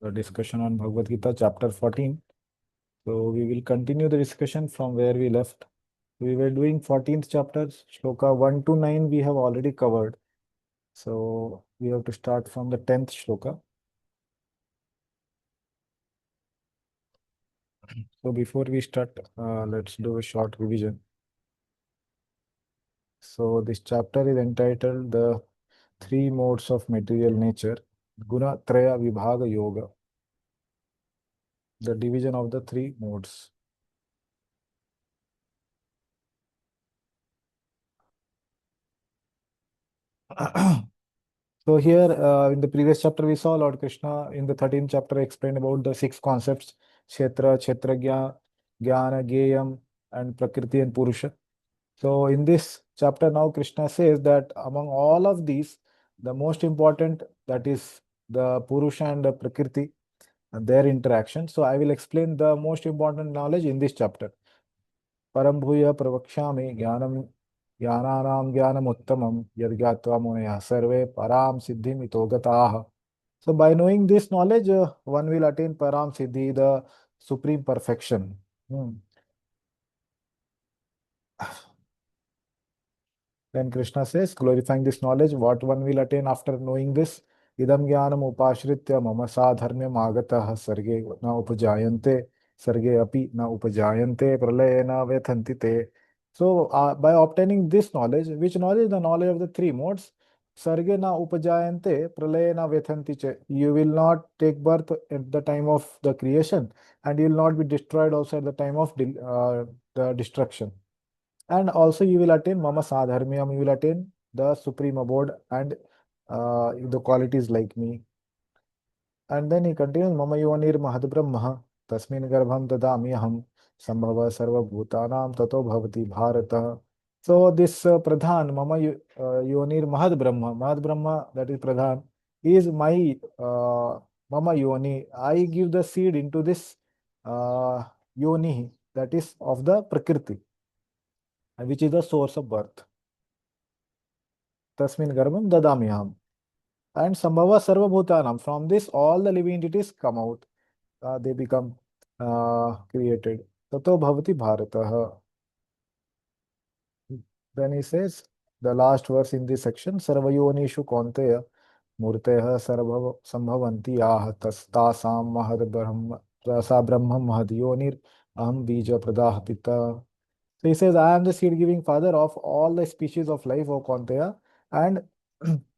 the discussion on Bhagavad Gita, chapter 14. So we will continue the discussion from where we left. We were doing 14th chapter, shloka 1 to 9 we have already covered. So we have to start from the 10th shloka. So before we start, let's do a short revision. So this chapter is entitled The Three Modes of Material Nature, Guna Traya Vibhaga Yoga, the division of the three modes. So here in the previous chapter we saw Lord Krishna in the 13th chapter explained about the six concepts: Kshetra, Kshetragya, Jnana, Geyam, and Prakriti and Purusha. So in this chapter now Krishna says that among all of these, the most important, that is the Purusha and the Prakriti and their interaction. So I will explain the most important knowledge in this chapter. Param bhuya pravakshami jnanam jnananam jnanamuttamam yadgyatva munaya sarve param siddhim ito gataha. So by knowing this knowledge, one will attain param siddhi, the supreme perfection. Then Krishna says, glorifying this knowledge, what one will attain after knowing this. Idam jnanam upashritya mama sadharmyam agatah sarge na upajayante sarge api na upajayante pralaye na vethanti te. So by obtaining this knowledge, which knowledge? The knowledge of the three modes. Sarge na upajayante pralaye na vethanti che. You will not take birth at the time of the creation, and you will not be destroyed also at the time of the destruction. And also you will attain mama sadharmyam, you will attain the supreme abode and the qualities like me. And then he continues, mama yonir mahad brahma tasmin garbham dadamyaham sambhava sarva bhutanam tato bhavati bharata. So this pradhan mama yonir mahad brahma, that is pradhan, is my mama yoni. I give the seed into this yoni, that is of the prakriti, which is the source of birth. Tasmin garbham dadamyaham. And sambhava sarvabhutanam. From this, all the living entities come out. They become created. Tato bhavati bharatah. Then he says, the last verse in this section, sarvayonishu konteya murteha sarva sambhavanti ah tasam mahad brahma rasa brahma mahad yonir aham bija pradah pita. So he says, I am the seed giving father of all the species of life, O Konteya. And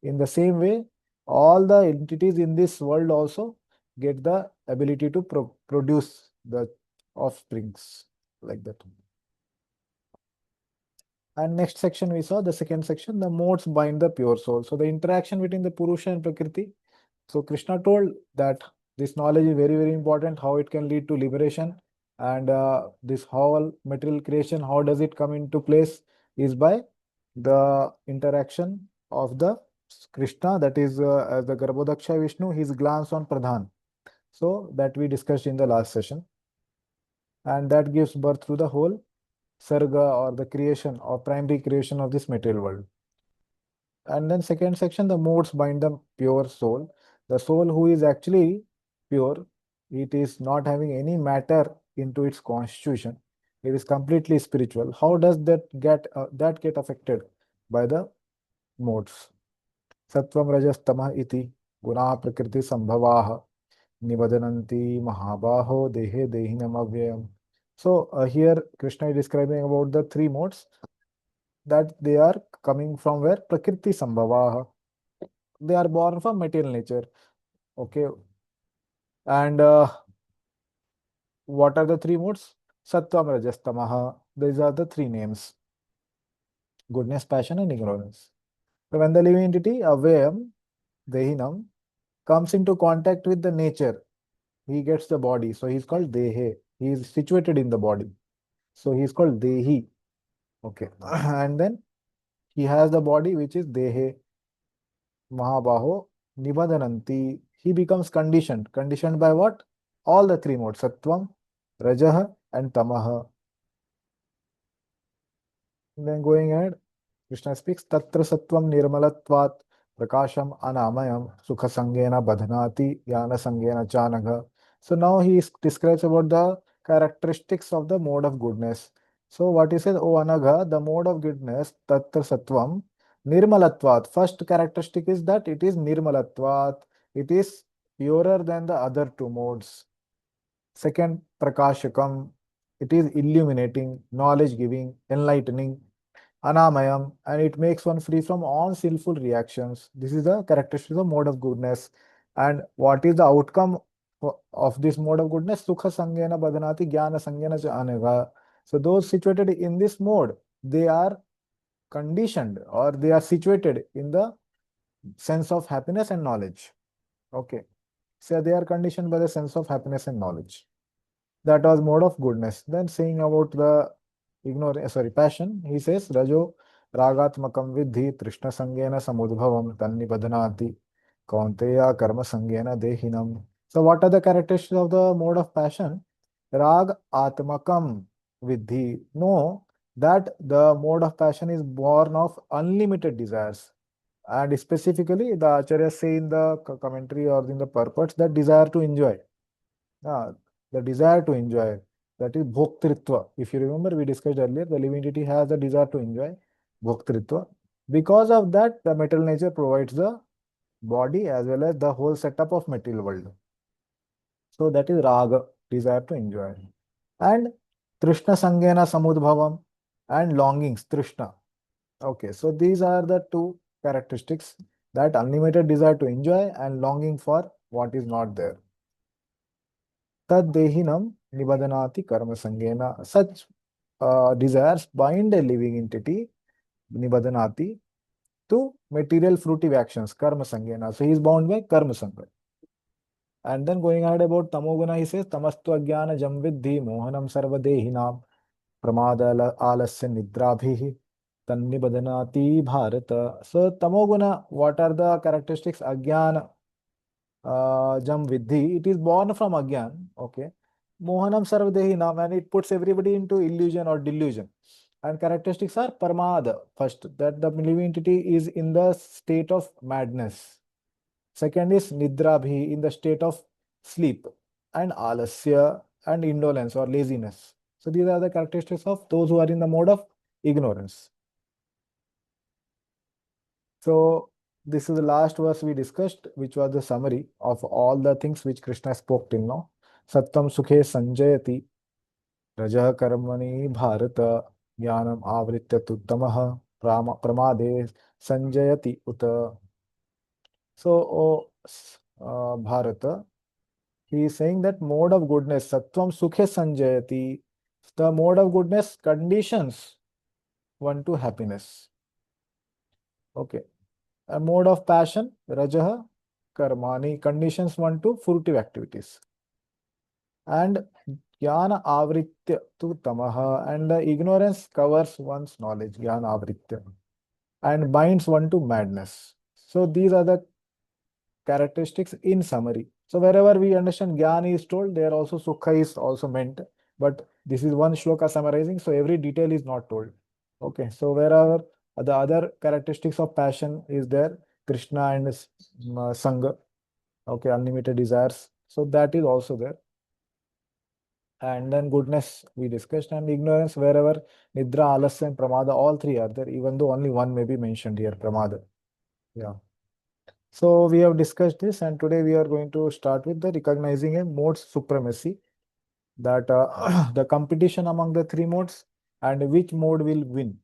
in the same way, all the entities in this world also get the ability to produce the offsprings like that. And next section we saw, the second section, the modes bind the pure soul. So the interaction between the Purusha and Prakriti. So Krishna told that this knowledge is very, very important, how it can lead to liberation. And this whole material creation, how does it come into place, is by the interaction of the Krishna, that is as the Garbhodaksha Vishnu, his glance on Pradhan. So that we discussed in the last session. And that gives birth to the whole Sarga, or the creation or primary creation of this material world. And then second section, the modes bind the pure soul. The soul who is actually pure, it is not having any matter into its constitution. It is completely spiritual. How does that get affected by the modes? Sattvam rajas tamah iti guna prakriti sambhavaha nivadananti mahabaho dehe dehinam avyayam. So here Krishna is describing about the three modes, that they are coming from where? Prakriti sambhavaha. They are born from material nature. Okay. And what are the three modes? Sattvam, Rajas, Tamaha. These are the three names: goodness, passion, and ignorance. So when the living entity, Avyayam, Dehinam, comes into contact with the nature, he gets the body. So he's called Dehe. He is situated in the body. So he's called Dehi. Okay. And then he has the body which is Dehe. Mahabaho Nibadananti. He becomes conditioned. Conditioned by what? All the three modes: Sattvam, Rajaha, and Tamaha. Then going ahead, Krishna speaks, Tatra Sattvam Nirmalatvat prakasham anamayam, sukha sangena badhanati, jnana sangena chanagha. So now he describes about the characteristics of the mode of goodness. So what he says, O Anagha, the mode of goodness, Tatra Sattvam, Nirmalatvat. First characteristic is that it is Nirmalatvat. It is purer than the other two modes. Second, Prakashakam. It is illuminating, knowledge giving, enlightening, Anamayam, and it makes one free from all sinful reactions. This is the characteristic of mode of goodness. And what is the outcome of this mode of goodness? Sukha Sangena Badhanati Jnana Sangena cha Anega. So those situated in this mode, they are conditioned or they are situated in the sense of happiness and knowledge. Okay. So they are conditioned by the sense of happiness and knowledge. That was mode of goodness. Then saying about the passion, he says, Rajo ragatmakam vidhi trishna sangena samudbhavam tannibadhanati kaunteya karma sangena dehinam. So what are the characteristics of the mode of passion? Rag atmakam vidhi. Know that the mode of passion is born of unlimited desires. And specifically, the Acharyas say in the commentary or in the purports that desire to enjoy. The desire to enjoy, that is bhoktritva. If you remember, we discussed earlier, the living entity has the desire to enjoy bhoktritva. Because of that, the material nature provides the body as well as the whole setup of material world. So that is raga, desire to enjoy. And trishna sangena samudbhavam, and longings, trishna. Okay, so these are the two characteristics, that unlimited desire to enjoy and longing for what is not there. Tad dehinam nibadhanati karma sangena. Such desires bind a living entity, nibadhanati, to material fruitive actions, karma sangena. So he is bound by karma sangha. And then going ahead about tamoguna, he says, tamastu ajnana jam vidhi mohanam sarva dehinam pramada alasya nidrabhihi tannibadhanati bharata. So tamoguna, what are the characteristics? Ajnana jam vidhi, it is born from agyan. Okay. Mohanam sarvadehinam, and it puts everybody into illusion or delusion. And characteristics are parmada, first, that the living entity is in the state of madness. Second is nidrabhi, in the state of sleep. And alasya, and indolence or laziness. So these are the characteristics of those who are in the mode of ignorance. So this is the last verse we discussed, which was the summary of all the things which Krishna spoke till now. Sattam sukhe sanjayati rajah karmani bharata jnanam avritya tuttamah pramade sanjayati uta. So, Bharata, he is saying that mode of goodness, Sattvam Sukhe Sanjayati, the mode of goodness conditions one to happiness. Okay. A mode of passion, Rajaha Karmani, conditions one to fruitive activities. And Jnana Avritya to Tamaha, and the ignorance covers one's knowledge, Jnana Avritya, and binds one to madness. So these are the characteristics in summary. So wherever we understand Jnana is told, there also Sukha is also meant. But this is one shloka summarizing, so every detail is not told. Okay, so wherever the other characteristics of passion is there, Krishna and Sangha, okay, unlimited desires. So that is also there. And then goodness we discussed, and ignorance wherever Nidra, Alasya, and Pramada, all three are there, even though only one may be mentioned here, Pramada. Yeah. So we have discussed this, and today we are going to start with the recognizing a mode's supremacy, that the competition among the three modes and which mode will win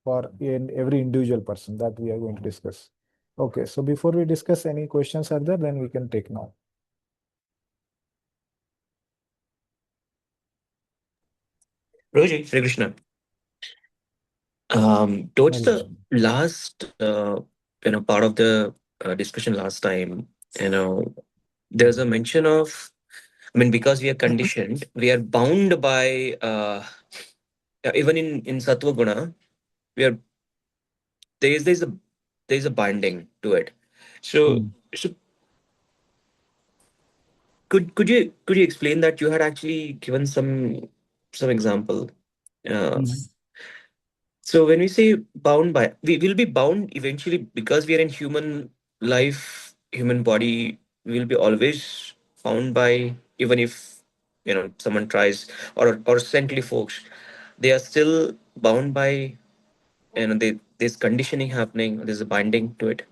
for in every individual person, that we are going to discuss. Okay, so before we discuss, any questions are there, then we can take now. Roji, Hare Krishna. Towards the last, part of the discussion last time, there's a mention of, because we are conditioned, we are bound by, even in Sattva Guna, we are there's a binding to it. So, Hmm. so could you explain that? You had actually given some example. Uh, Mhm. So when we say bound by, we will be bound eventually because we are in human life, human body. We will be always bound by, even if someone tries, or saintly folks, they are still bound by, there's conditioning happening. There's a binding to it.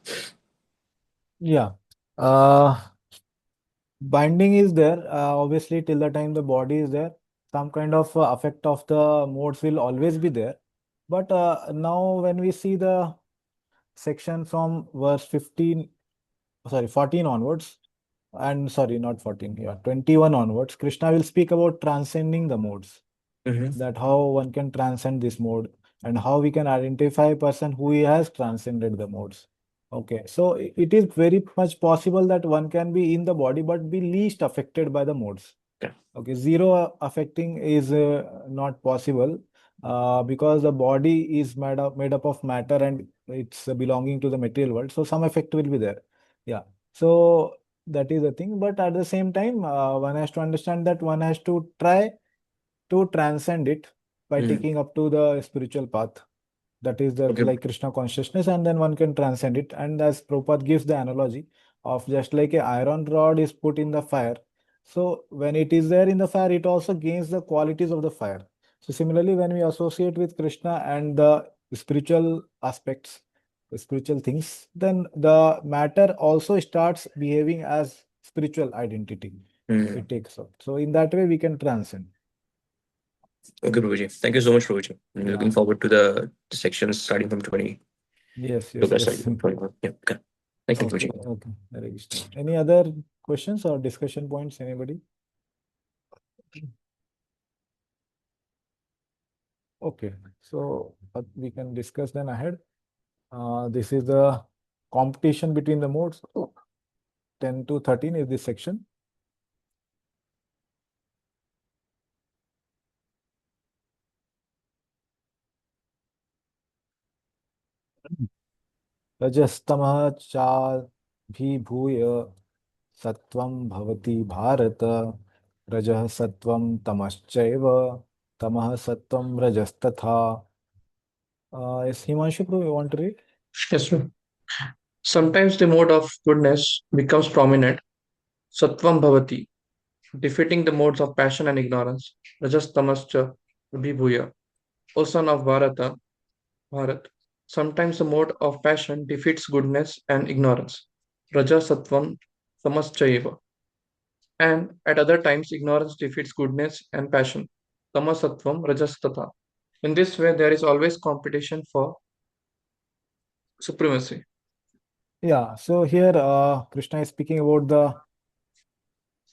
Yeah. Uh, Binding is there, obviously, till the time the body is there. Some kind of effect of the modes will always be there. But now, when we see the section from verse 15, sorry, 14 onwards, and sorry, not 14, yeah, 21 onwards, Krishna will speak about transcending the modes, Mm-hmm. that how one can transcend this mode and how we can identify a person who has transcended the modes. Okay, so it is very much possible that one can be in the body but be least affected by the modes. Yeah. Okay, zero affecting is not possible, because the body is made up of matter and it's belonging to the material world. So some effect will be there. Yeah. So that is the thing. But at the same time, one has to understand that one has to try to transcend it by Mm. taking up to the spiritual path. That is the Okay. like Krishna consciousness, and then one can transcend it. And as Prabhupada gives the analogy of just like a iron rod is put in the fire. So when it is there in the fire, it also gains the qualities of the fire. So similarly, when we associate with Krishna and the spiritual aspects, the spiritual things, then the matter also starts behaving as spiritual identity. Mm. It takes up. So in that way, we can transcend. Okay, Prabhuji. Thank you so much, Prabhuji. I'm looking Yeah. forward to the sections starting from 20. Yes, yes, Yoga yes. starting from 21. Yeah. Okay. Thank you, Okay, Prabhuji. okay. Hare Krishna. Any other questions or discussion points? Anybody? Okay, so we can discuss then ahead. This is the competition between the modes. 10 to 13 is this section. रजस्तमः चाभिभूय सत्वं भवति भारत रजः सत्वं तमश्चैव तमः सत्वं रजस्तथा. Yes, Himanshu, you want to read? Yes, sir. Sometimes the mode of goodness becomes prominent, sattvam bhavati, defeating the modes of passion and ignorance, rajas tamascha vibhuya. O son of Bharat, sometimes the mode of passion defeats goodness and ignorance, rajas sattvam tamaschaiva, and at other times ignorance defeats goodness and passion, tamasattvam rajas tatha. In this way, there is always competition for supremacy. Yeah, so here Krishna is speaking about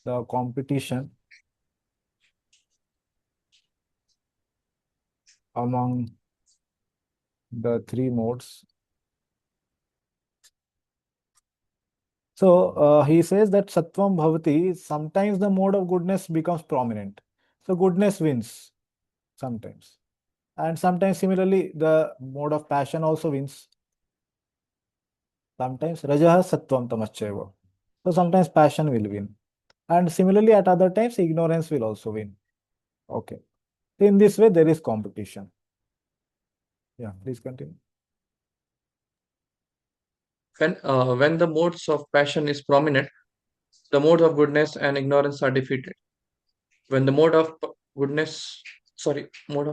the competition among the three modes. So he says that Sattvam Bhavati, sometimes the mode of goodness becomes prominent. So goodness wins sometimes. And sometimes similarly, the mode of passion also wins. Sometimes Rajaha Sattvam Tamaschaiva. So sometimes passion will win. And similarly, at other times, ignorance will also win. Okay. In this way, there is competition. Yeah, please continue. When the modes of passion is prominent, the modes of goodness and ignorance are defeated. When the goodness, mode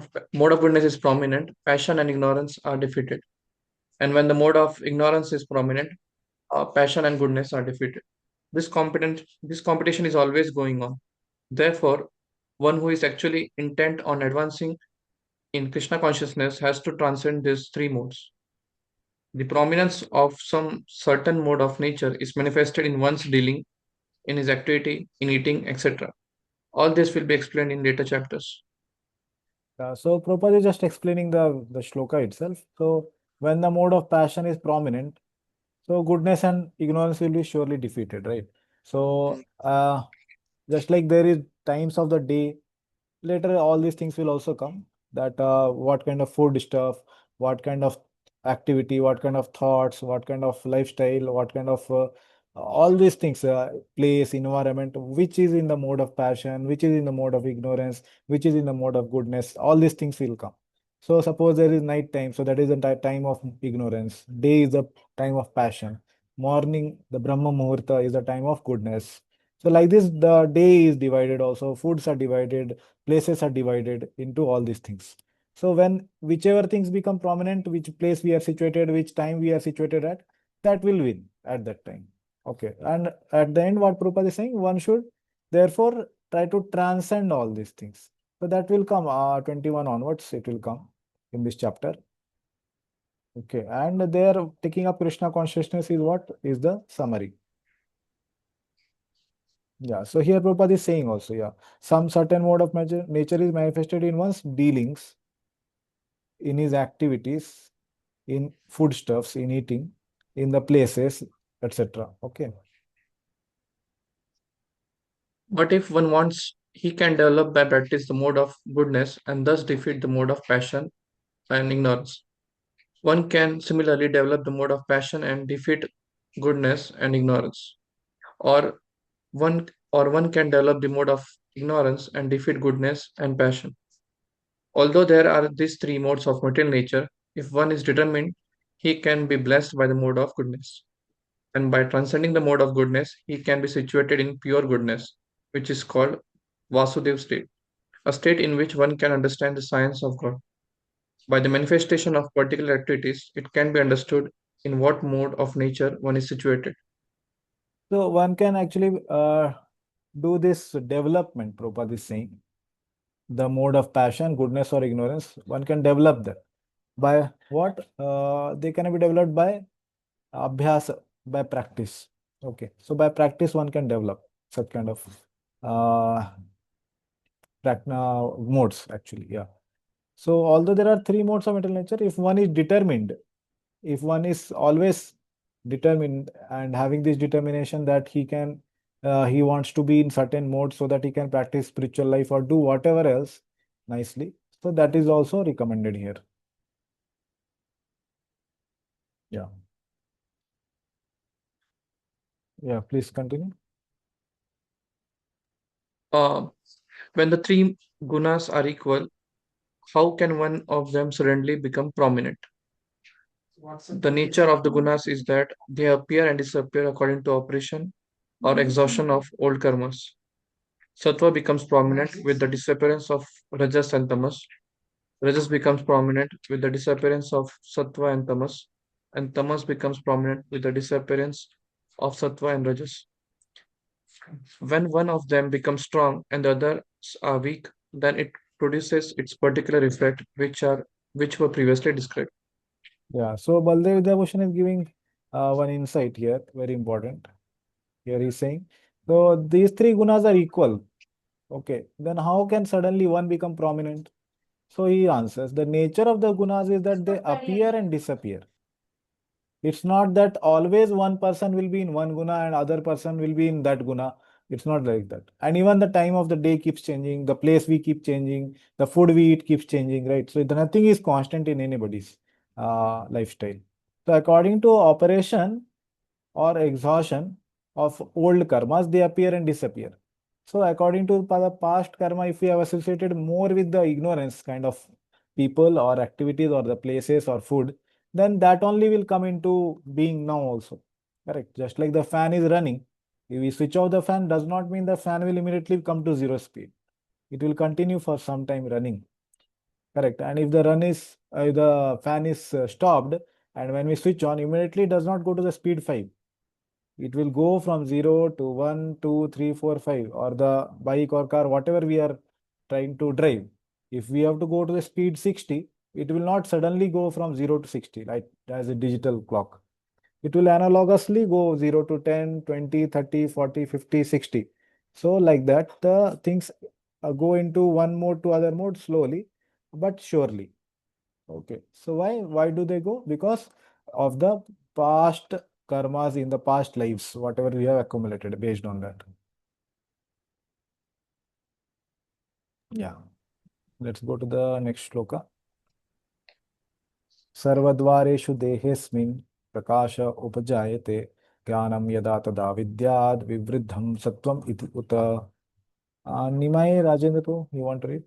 of goodness is prominent, passion and ignorance are defeated. And when the mode of ignorance is prominent, passion and goodness are defeated. This competition is always going on. Therefore, one who is actually intent on advancing in Krishna consciousness has to transcend these three modes. The prominence of some certain mode of nature is manifested in one's dealing, in his activity, in eating, etc. All this will be explained in later chapters. So Prabhupada is just explaining the shloka itself. So when the mode of passion is prominent, so goodness and ignorance will be surely defeated, right? So just like there is times of the day, later all these things will also come. That what kind of food stuff, what kind of activity, what kind of thoughts, what kind of lifestyle, what kind of all these things, place, environment, which is in the mode of passion, which is in the mode of ignorance, which is in the mode of goodness, all these things will come. So suppose there is night time, so that is the time of ignorance. Day is the time of passion. Morning, the Brahma Muhurta is the time of goodness. So like this, the day is divided also, foods are divided, places are divided into all these things. So when whichever things become prominent, which place we are situated, which time we are situated at, that will win at that time. Okay. And at the end, what Prabhupada is saying, one should therefore try to transcend all these things. So that will come 21 onwards, it will come in this chapter. Okay, and there taking up Krishna consciousness is what is the summary. Yeah, so here Prabhupada is saying also, yeah, some certain mode of nature is manifested in one's dealings, in his activities, in foodstuffs, in eating, in the places, etc. Okay. But if one wants, he can develop by practice the mode of goodness and thus defeat the mode of passion and ignorance. One can similarly develop the mode of passion and defeat goodness and ignorance. Or one can develop the mode of ignorance and defeat goodness and passion. Although there are these three modes of material nature, if one is determined, he can be blessed by the mode of goodness. And by transcending the mode of goodness, he can be situated in pure goodness, which is called Vasudev state, a state in which one can understand the science of God. By the manifestation of particular activities, it can be understood in what mode of nature one is situated. So one can actually do this development, Prabhupada is saying, the mode of passion, goodness or ignorance, one can develop that. By what? They can be developed by abhyas, by practice. Okay, so by practice one can develop such kind of uh, modes actually, yeah. So although there are three modes of mental nature, if one is determined, if one is always determined and having this determination that he wants to be in certain mode so that he can practice spiritual life or do whatever else nicely, so that is also recommended here. Yeah. Yeah, please continue. When the three gunas are equal, how can one of them suddenly become prominent? The nature of the gunas is that they appear and disappear according to operation or exhaustion of old karmas. Sattva becomes prominent with the disappearance of rajas and tamas. Rajas becomes prominent with the disappearance of sattva and tamas becomes prominent with the disappearance of sattva and rajas. When one of them becomes strong and the others are weak, then it produces its particular effect, which were previously described. Yeah, so Baldev Devotion is giving one insight here, very important. Here he's saying, so these three gunas are equal. Okay, then how can suddenly one become prominent? So he answers, the nature of the gunas is that they appear and disappear. It's not that always one person will be in one guna and other person will be in that guna. It's not like that. And even the time of the day keeps changing, the place we keep changing, the food we eat keeps changing, right? So nothing is constant in anybody's lifestyle. So according to operation or exhaustion of old karmas, they appear and disappear. So according to the past karma, if we have associated more with the ignorance kind of people or activities or the places or food, then that only will come into being now also. Correct. Just like the fan is running, if we switch off the fan, does not mean the fan will immediately come to zero speed. It will continue for some time running. Correct. And if the fan is stopped, and when we switch on, immediately it does not go to the speed 5. It will go from 0 to 1, 2, 3, 4, 5, or the bike or car, whatever we are trying to drive. If we have to go to the speed 60, it will not suddenly go from 0 to 60, right? As a digital clock. It will analogously go 0 to 10, 20, 30, 40, 50, 60. So like that, the things go into one mode to other mode slowly, but surely. Okay. So why do they go? Because of the past karmas in the past lives, whatever we have accumulated based on that. Yeah. Let's go to the next shloka. Sarvadvareshu dehesmin prakasha upajayate jnanam yada tada vidyad vivriddham sattvam iti uta. Nimai Rajendra, you want to read?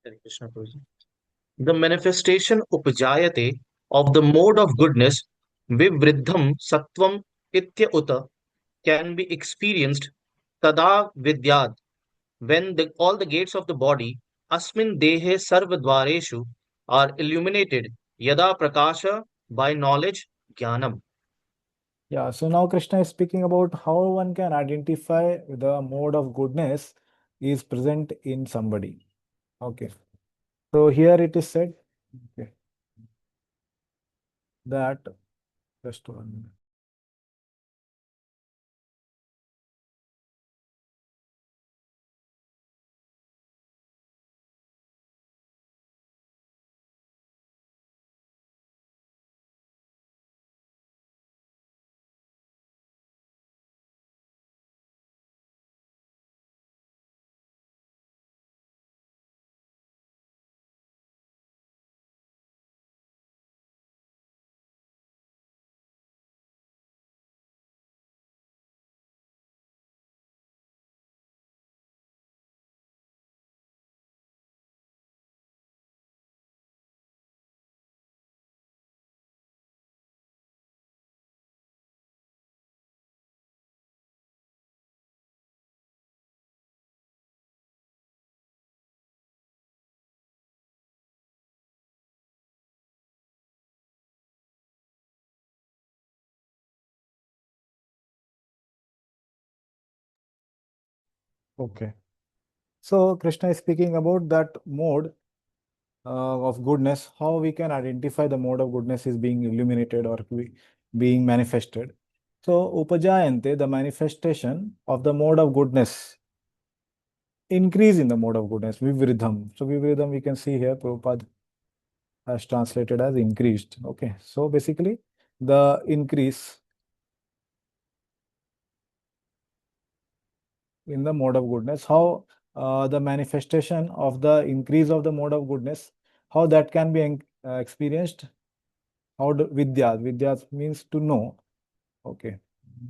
Hare Krishna, Prabhuji. The manifestation upajayate of the mode of goodness vivriddham sattvam itya uta can be experienced tada vidyad when all the gates of the body asmin dehe sarvadvareshu are illuminated yada prakasha by knowledge jnanam. Yeah, so now Krishna is speaking about how one can identify the mode of goodness is present in somebody. Okay. So here it is said, okay, that just 1 minute. Okay. So Krishna is speaking about that mode of goodness, how we can identify the mode of goodness is being illuminated or being manifested. So upajayante, the manifestation of the mode of goodness, increase in the mode of goodness, vivridham. So vivridham we can see here, Prabhupada has translated as increased. Okay, so basically the increase in the mode of goodness, how the manifestation of the increase of the mode of goodness, how that can be experienced, how vidya means to know. Okay,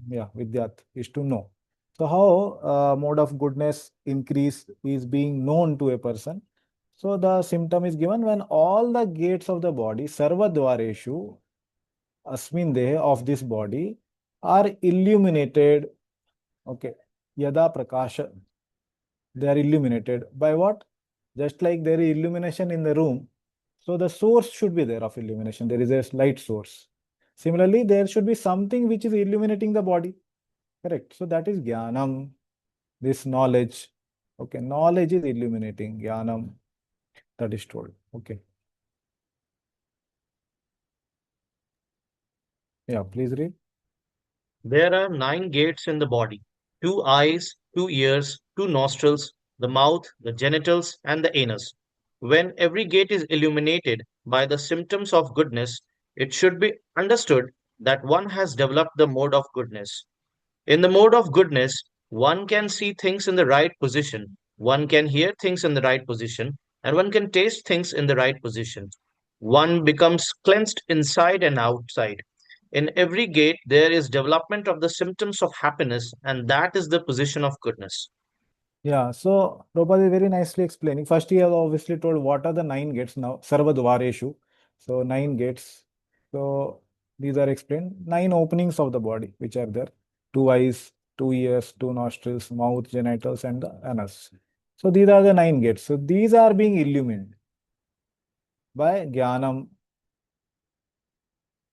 yeah, vidyat is to know. So how mode of goodness increase is being known to a person. So the symptom is given when all the gates of the body, sarvadvareshu, asmin dehe, of this body, are illuminated. Okay, yada prakasha, they are illuminated by what? Just like there is illumination in the room, so the source should be there of illumination. There is a light source. Similarly, there should be something which is illuminating the body. Correct. So that is jnanam, this knowledge. Okay, knowledge is illuminating jnanam. That is told. Okay. Yeah, please read. There are 9 gates in the body: 2 eyes, 2 ears, 2 nostrils, the mouth, the genitals, and the anus. When every gate is illuminated by the symptoms of goodness, it should be understood that one has developed the mode of goodness. In the mode of goodness, one can see things in the right position, one can hear things in the right position, and one can taste things in the right position. One becomes cleansed inside and outside. In every gate, there is development of the symptoms of happiness, and that is the position of goodness. Yeah, so Prabhupada is very nicely explaining. First, he has obviously told what are the 9 gates now, Sarvadvareshu. So 9 gates. So these are explained. 9 openings of the body, which are there: 2 eyes, 2 ears, 2 nostrils, mouth, genitals, and the anus. So these are the 9 gates. So these are being illumined by jnanam.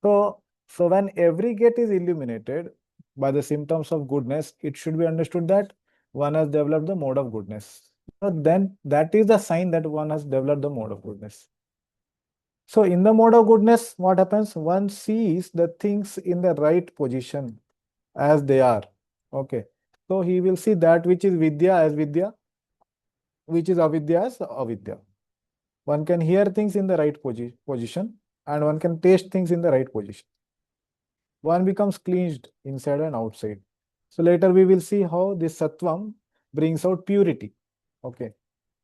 So when every gate is illuminated by the symptoms of goodness, it should be understood that one has developed the mode of goodness. So then that is the sign that one has developed the mode of goodness. So in the mode of goodness, what happens? One sees the things in the right position as they are. Okay. So he will see that which is vidya as vidya, which is avidya as avidya. One can hear things in the right position, and one can taste things in the right position. One becomes cleansed inside and outside. So later we will see how this sattvam brings out purity. Okay.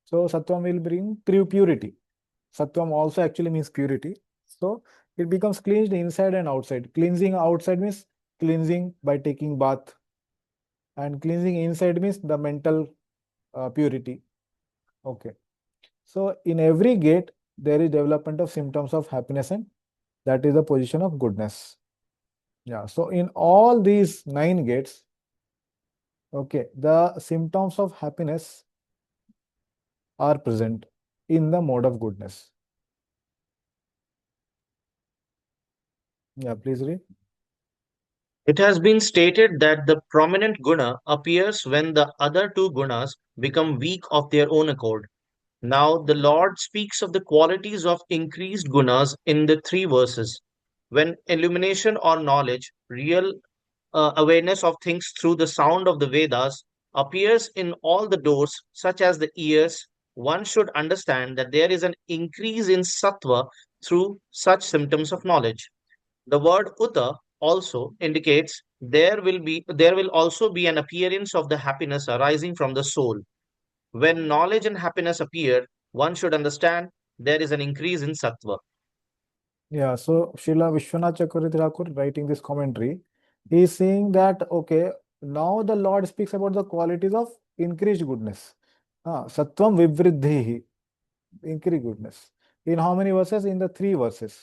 So sattvam will bring purity. Sattvam also actually means purity. So it becomes cleansed inside and outside. Cleansing outside means cleansing by taking bath, and cleansing inside means the mental purity. Okay. So in every gate, there is development of symptoms of happiness, and that is the position of goodness. Yeah. So in all these 9 gates, okay, the symptoms of happiness are present in the mode of goodness. Yeah, please read. It has been stated that the prominent guna appears when the other two gunas become weak of their own accord. Now, the Lord speaks of the qualities of increased gunas in the 3 verses. When illumination or knowledge, real awareness of things through the sound of the Vedas, appears in all the doors, such as the ears, one should understand that there is an increase in sattva through such symptoms of knowledge. The word uta also indicates there will also be an appearance of the happiness arising from the soul. When knowledge and happiness appear, one should understand there is an increase in sattva. Yeah, so Srila Vishwanath Chakravarti Thakur writing this commentary, he is saying that, okay, now the Lord speaks about the qualities of increased goodness. Sattvam vivriddhihi, increased goodness. In how many verses? In the 3 verses.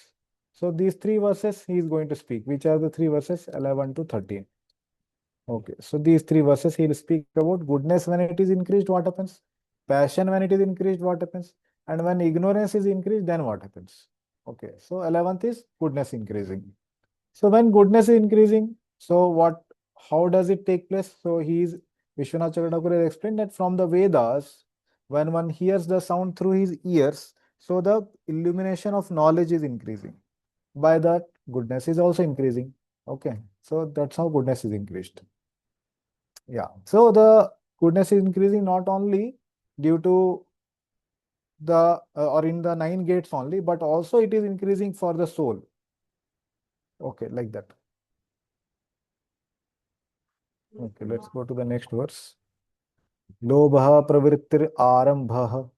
So these 3 verses he is going to speak. Which are the 3 verses? 11 to 13. Okay, so these 3 verses he will speak about goodness when it is increased, what happens? Passion when it is increased, what happens? And when ignorance is increased, then what happens? Okay, so 11th is goodness increasing. So when goodness is increasing, so how does it take place? So Vishwanath Chakravarti has explained that from the Vedas, when one hears the sound through his ears, so the illumination of knowledge is increasing. By that, goodness is also increasing. Okay, so that's how goodness is increased. Yeah, so the goodness is increasing not only due to or in the 9 gates only, but also it is increasing for the soul. Okay, like that. Okay, let's go to the next verse. Lobha pravrittir arambha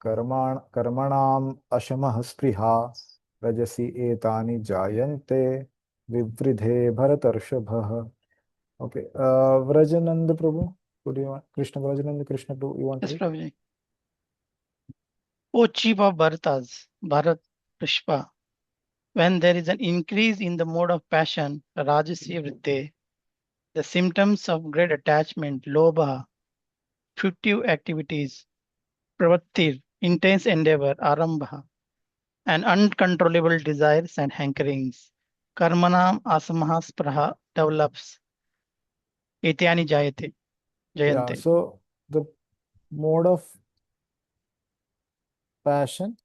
karmanam ashamah spriha rajasi etani jayante vivridhe bharatarshabha. Okay, Vrajanand Prabhu, could you Krishna Vrajanand Krishna, do you want to Yes, read? Prabhuji. O chief of Bharatas, Bharat Pushpa, when there is an increase in the mode of passion, Rajasi Vritte, the symptoms of great attachment, Lobha, fugitive activities, Pravattir, intense endeavor, Arambha, and uncontrollable desires and hankerings, Karmanam Asamaha Spraha develops, Ityani Jayate. Yeah, Jayante. so the mode of passion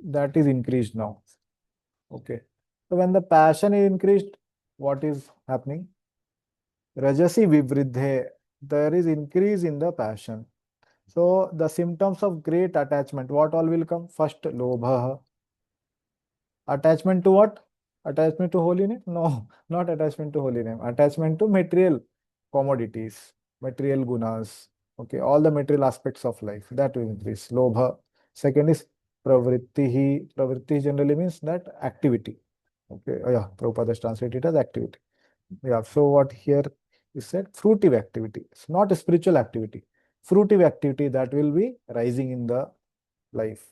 that is increased now. Okay, so when the passion is increased, what is happening? Rajasi vivriddhe, there is increase in the passion. So the symptoms of great attachment, what all will come? First, lobha. Attachment to what? Attachment to holy name? No, not attachment to holy name. Attachment to material commodities, material gunas. Okay, all the material aspects of life, that will increase. Lobha. Second is pravritti. Pravritti generally means that activity. Okay, yeah, Prabhupada has translated it as activity. Yeah, so what here is said? Fruitive activity. It's not a spiritual activity. Fruitive activity that will be rising in the life.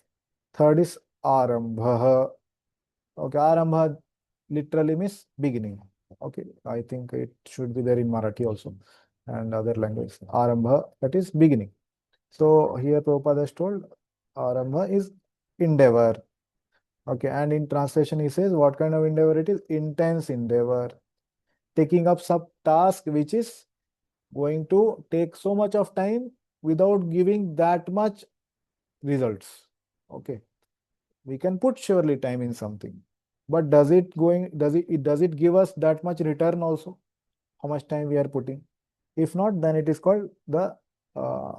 Third is arambha. Okay, arambha literally means beginning. Okay, I think it should be there in Marathi also and other languages. Arambha, that is beginning. So here Prabhupada has told arambha is endeavor. Okay, and in translation he says what kind of endeavor it is? Intense endeavor. Taking up some task which is going to take so much of time without giving that much results. Okay, we can put surely time in something, but does it give us that much return also? How much time we are putting? If not, then it is called the uh,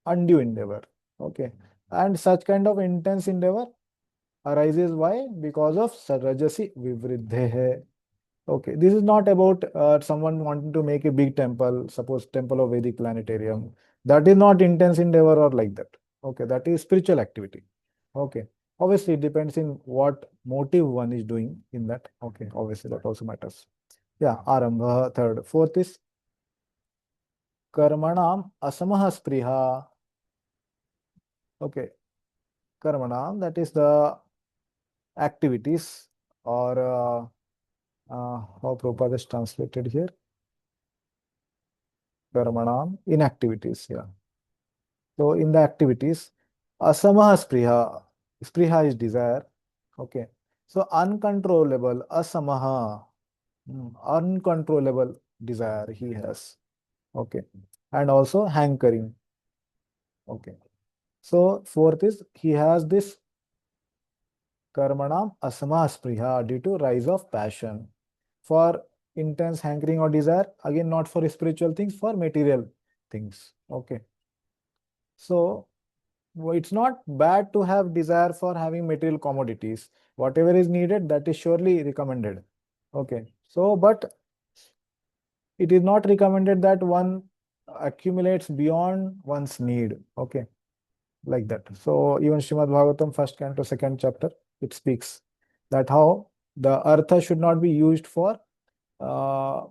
undue endeavor. Okay, and such kind of intense endeavor arises why? Because of sarajasi vivriddhe. Okay, this is not about someone wanting to make a big temple, suppose temple of Vedic planetarium. That is not intense endeavor or like that. Okay, that is spiritual activity. Okay, obviously it depends in what motive one is doing in that. Okay, obviously that also matters. Yeah, arambha, third. Fourth is karmanam asamaha spriha. Okay, karmanam, that is the activities, or how Prabhupada is translated here. Karmanam, inactivities, yeah. So in the activities, asamaha spriha, spriha is desire. Okay, so uncontrollable, asamaha, uncontrollable desire he has. Okay, and also hankering. Okay, so fourth is he has this karmanam asamaha spriha due to rise of passion for intense hankering or desire, again not for spiritual things, for material things. Okay, so it's not bad to have desire for having material commodities. Whatever is needed, that is surely recommended. Okay, so but it is not recommended that one accumulates beyond one's need. Okay, like that. So even Srimad Bhagavatam, first canto, second chapter, it speaks that how the artha should not be used for uh,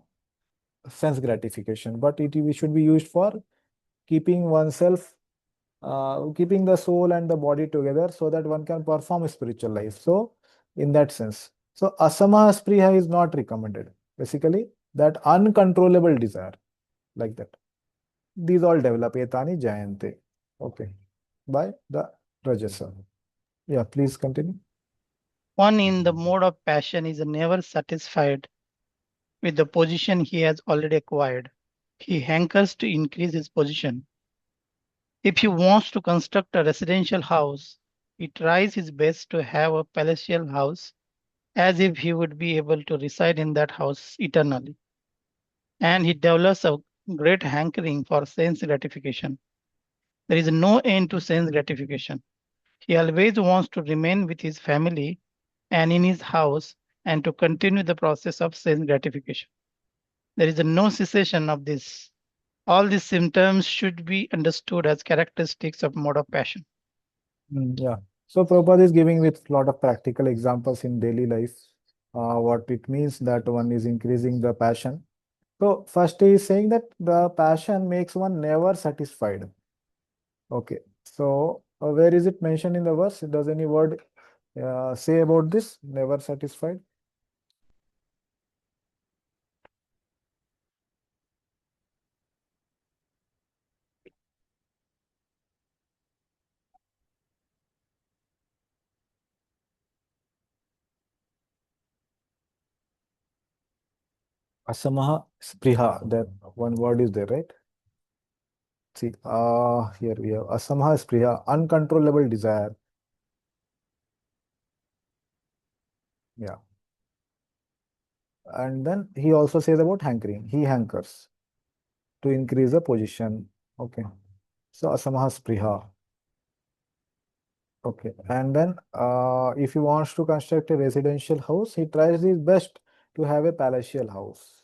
sense gratification, but it should be used for keeping oneself, keeping the soul and the body together so that one can perform a spiritual life. So in that sense, so asama spriha is not recommended. Basically, that uncontrollable desire, like that. These all develop etani jayante. Okay, by the rajasa. Yeah, please continue. One in the mode of passion is never satisfied with the position he has already acquired. He hankers to increase his position. If he wants to construct a residential house, he tries his best to have a palatial house as if he would be able to reside in that house eternally. And he develops a great hankering for sense gratification. There is no end to sense gratification. He always wants to remain with his family and in his house and to continue the process of sense gratification. There is no cessation of this. All these symptoms should be understood as characteristics of mode of passion. Yeah. So Prabhupada is giving with lot of practical examples in daily life, what it means that one is increasing the passion. So first he is saying that the passion makes one never satisfied. Okay. So where is it mentioned in the verse? Does any word say about this? Never satisfied? Asamaha spriha. That one word is there, right? See, here we have asamaha spriha, uncontrollable desire. Yeah. And then he also says about hankering. He hankers to increase the position. Okay. So asamaha spriha. Okay. And then if he wants to construct a residential house, he tries his best to have a palatial house.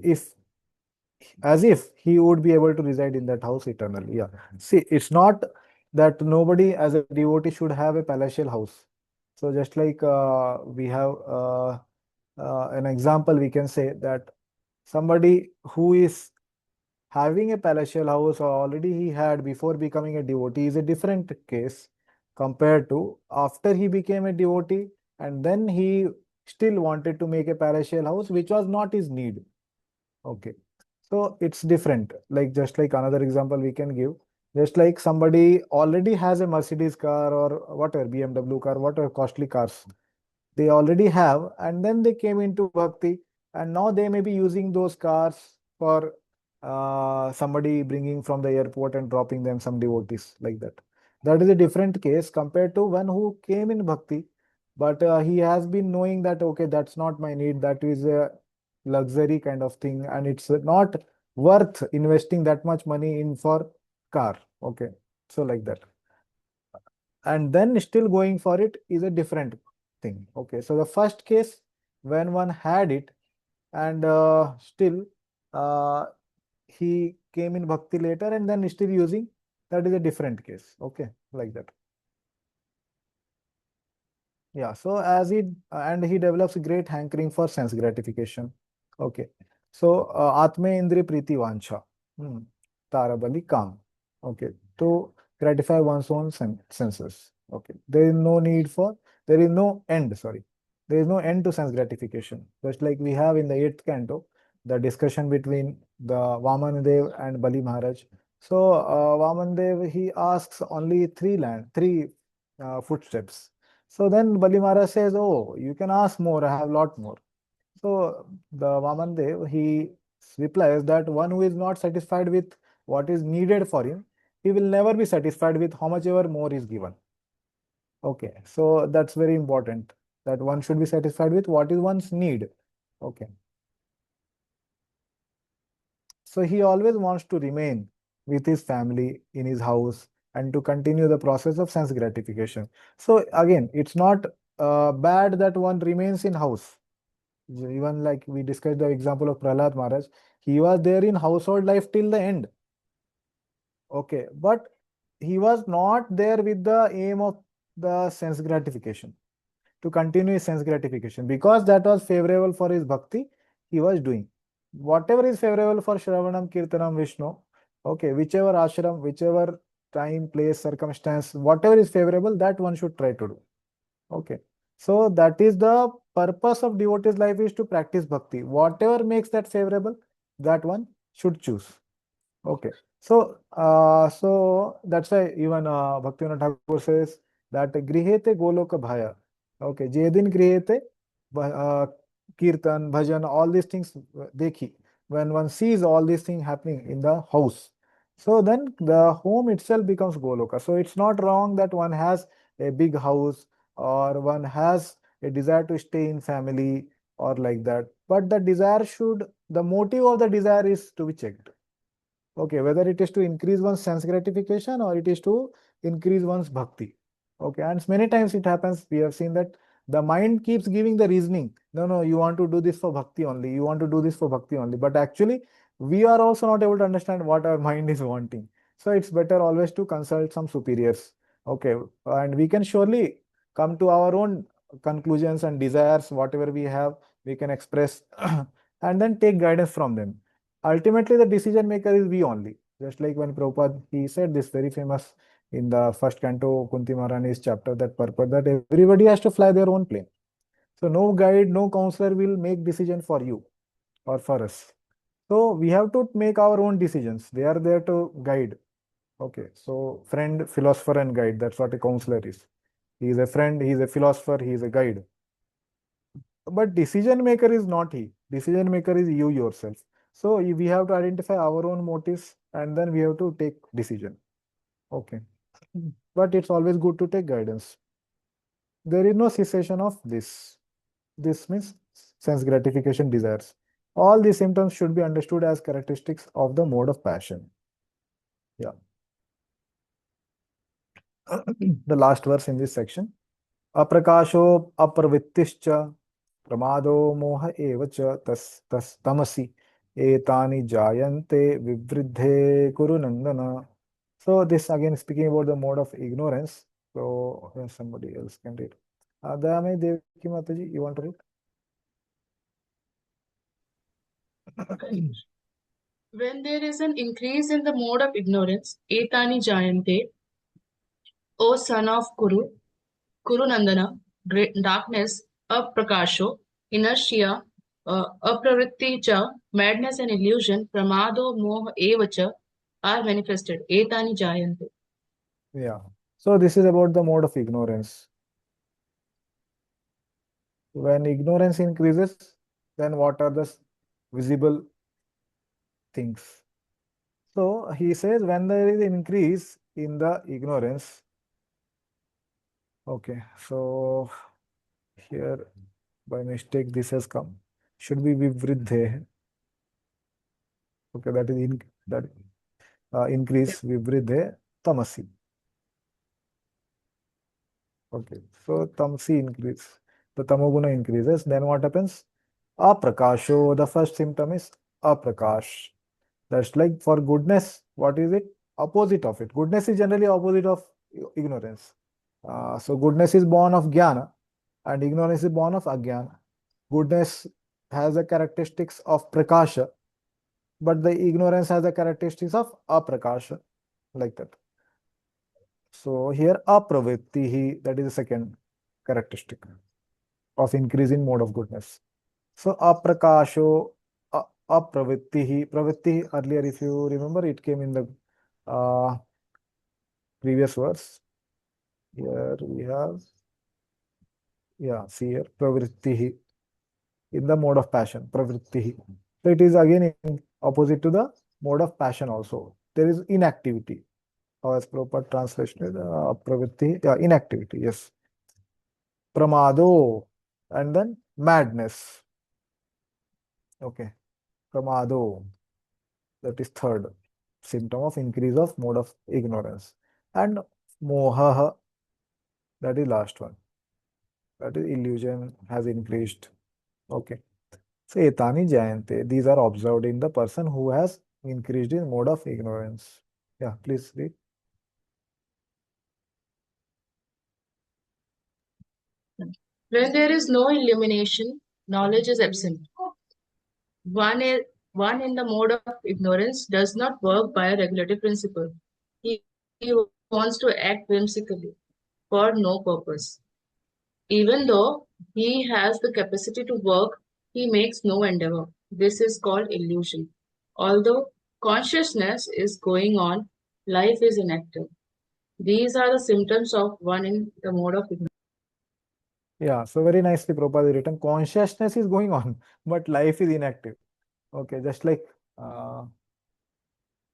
If as if he would be able to reside in that house eternally. Yeah. See, it's not that nobody as a devotee should have a palatial house. So just like we have an example, we can say that somebody who is having a palatial house or already he had before becoming a devotee is a different case compared to after he became a devotee and then he still wanted to make a palatial house which was not his need. Okay. So it's different. Like just like another example we can give, just like somebody already has a Mercedes car or whatever, BMW car, whatever costly cars they already have, and then they came into bhakti, and now they may be using those cars for somebody bringing from the airport and dropping them, some devotees like that. That is a different case compared to one who came in bhakti, but he has been knowing that okay, that's not my need, that is a luxury kind of thing, and it's not worth investing that much money in for car. Okay, so like that, and then still going for it is a different thing. Okay, so the first case, when one had it and still uh, he came in bhakti later and then still using, that is a different case. Okay, like that. Yeah, so as he and he develops a great hankering for sense gratification. Okay, so atme indri priti vancha, tarabali kam. Okay, to gratify one's own senses. Okay, there is no need for, there is no end, sorry, there is no end to sense gratification. Just like we have in the 8th canto, the discussion between the Vamandev and Bali Maharaj. So Vamandev, he asks only three footsteps. So then Bali Maharaj says, oh, you can ask more, I have lot more. So the Vamandev, he replies that one who is not satisfied with what is needed for him, he will never be satisfied with how much ever more is given. Okay, so that's very important, that one should be satisfied with what is one's need. Okay. So he always wants to remain with his family in his house and to continue the process of sense gratification. So again, it's not bad that one remains in house. Even like we discussed the example of Prahlad Maharaj, he was there in household life till the end. Okay, but he was not there with the aim of the sense gratification, to continue his sense gratification, because that was favorable for his bhakti, he was doing. Whatever is favorable for Shravanam, Kirtanam, Vishnu, okay, whichever ashram, whichever time, place, circumstance, whatever is favorable, that one should try to do. Okay. So that is the purpose of devotee's life, is to practice bhakti. Whatever makes that favorable, that one should choose. Okay. So that's why even Bhaktivinoda Thakur says that grihete goloka bhaya. Okay. Jedin grihete kirtan, bhajan, all these things dekhi. When one sees all these things happening in the house, so then the home itself becomes goloka. So it's not wrong that one has a big house, or one has a desire to stay in family, or like that. But the desire should, the motive of the desire is to be checked. Okay, whether it is to increase one's sense gratification or it is to increase one's bhakti. Okay, and many times it happens, we have seen that the mind keeps giving the reasoning. No, no, you want to do this for bhakti only. You want to do this for bhakti only. But actually, we are also not able to understand what our mind is wanting. So it's better always to consult some superiors. Okay, and we can surely come to our own conclusions and desires, whatever we have, we can express and then take guidance from them. Ultimately, the decision maker is we only. Just like when Prabhupada, he said this very famous in the first canto, Kunti Maharani's chapter, that purport, that everybody has to fly their own plane. So no guide, no counselor will make decision for you or for us. So we have to make our own decisions. They are there to guide. Okay, so friend, philosopher, and guide. That's what a counselor is. He is a friend, he is a philosopher, he is a guide. But decision maker is not he. Decision maker is you yourself. So we have to identify our own motives and then we have to take decision. Okay. But it's always good to take guidance. There is no cessation of this. This means sense gratification desires. All these symptoms should be understood as characteristics of the mode of passion. Yeah. The last verse in this section. Aprakasho aprvittischa pramado moha eva cha tas tamasi etani jayante vivriddhe kuru nandana. So this again speaking about the mode of ignorance. So somebody else can read. Dayami Devaki Mataji, you want to read? When there is an increase in the mode of ignorance, etani jayante, O son of Kuru Nandana, great darkness, aprakasho, inertia, apravritti cha, madness and illusion, pramado, moha, evacha, are manifested. Etani jayante. Yeah. So this is about the mode of ignorance. When ignorance increases, then what are the visible things? So he says when there is an increase in the ignorance, okay, so here by mistake this has come, should be vivriddhe. Okay, that is increase vivriddhe tamasi. Okay, so tamasi increase, the tamoguna increases, then what happens? Aprakasho, the first symptom is aprakash. That's like for goodness, what is it? Opposite of it. Goodness is generally opposite of ignorance. So goodness is born of jnana and ignorance is born of ajnana. Goodness has the characteristics of prakasha, but the ignorance has the characteristics of aprakasha, like that. So here apravrittihi, that is the second characteristic of increase in mode of goodness. So aprakasho, apravrittihi, pravritti earlier, if you remember, it came in the previous verse. Here we have, see here, pravrittihi, in the mode of passion, pravrittihi. So it is again in opposite to the mode of passion also. There is inactivity. How as proper translation is pravritti, inactivity, yes. Pramado, and then madness. Okay, pramado, that is third symptom of increase of mode of ignorance. And moha, that is last one. That is illusion has increased. Okay. So etani jayante, these are observed in the person who has increased in mode of ignorance. Yeah, please read. When there is no illumination, knowledge is absent. One in the mode of ignorance does not work by a regulative principle. He wants to act whimsically for no purpose. Even though he has the capacity to work, he makes no endeavor. This is called illusion. Although consciousness is going on, life is inactive. These are the symptoms of one in the mode of ignorance. Yeah, so very nicely Prabhupada written. Consciousness is going on, but life is inactive. Okay, just like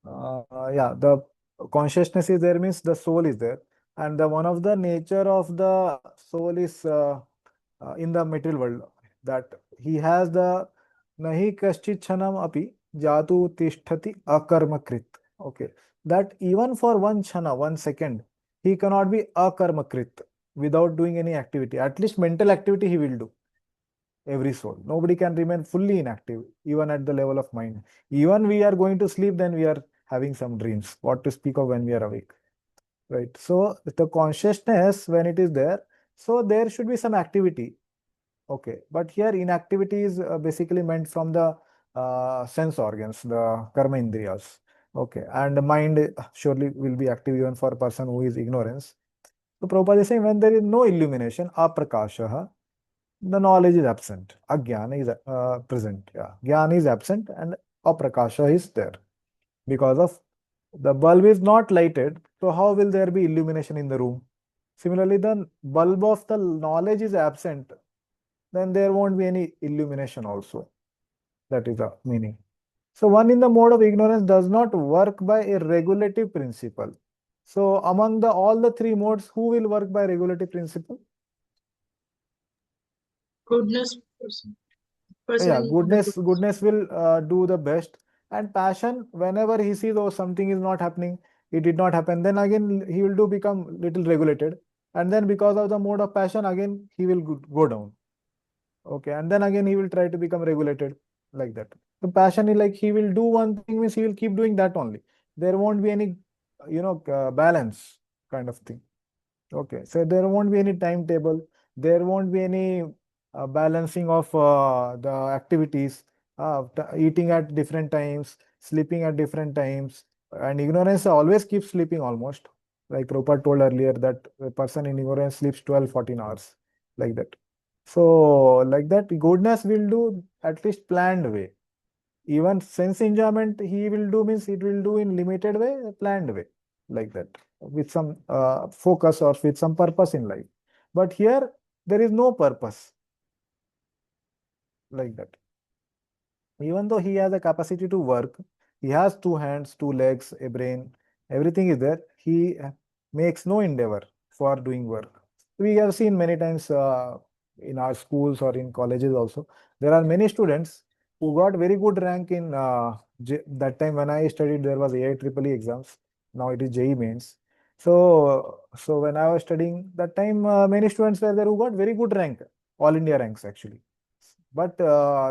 the consciousness is there means the soul is there, and the one of the nature of the soul is in the material world, that he has the nahi kaschit chanam api jatu tishtati akarmakrit. Okay, that even for one chana, 1 second, he cannot be akarmakrit without doing any activity. At least mental activity he will do. Every soul, nobody can remain fully inactive, even at the level of mind. Even we are going to sleep, then we are having some dreams. What to speak of when we are awake, right? So the consciousness, when it is there, so there should be some activity. Okay, but here inactivity is basically meant from the sense organs, the karma indriyas. Okay, and the mind surely will be active even for a person who is ignorance. So Prabhupada is saying when there is no illumination, aprakasha, the knowledge is absent. Ajnana is present. Yeah, jnana is absent and aprakasha is there. Because of the bulb is not lighted, so how will there be illumination in the room? Similarly, the bulb of the knowledge is absent, then there won't be any illumination also. That is the meaning. So one in the mode of ignorance does not work by a regulative principle. So among the all the three modes, who will work by regulative principle? Goodness person. Yeah, In goodness will do the best. And passion, whenever he sees, oh, something is not happening, it did not happen, then again he will become little regulated. And then because of the mode of passion, again he will go down. Okay, and then again he will try to become regulated, like that. The passion is like he will do one thing, means he will keep doing that only. There won't be any, balance kind of thing. Okay, so there won't be any timetable. There won't be any balancing of the activities, eating at different times, sleeping at different times, and ignorance always keeps sleeping almost. Like Prabhupada told earlier that a person in ignorance sleeps 12, 14 hours, like that. So, like that, goodness will do at least planned way. Even sense enjoyment he will do means it will do in limited way, planned way, like that, with some focus or with some purpose in life. But here there is no purpose, like that. Even though he has a capacity to work, he has 2 hands, 2 legs, a brain, everything is there, he makes no endeavor for doing work. We have seen many times in our schools or in colleges also, there are many students who got very good rank in that time when I studied, there was AIEEE exams. Now it is JEE mains. So when I was studying that time, many students were there who got very good rank, all India ranks actually. But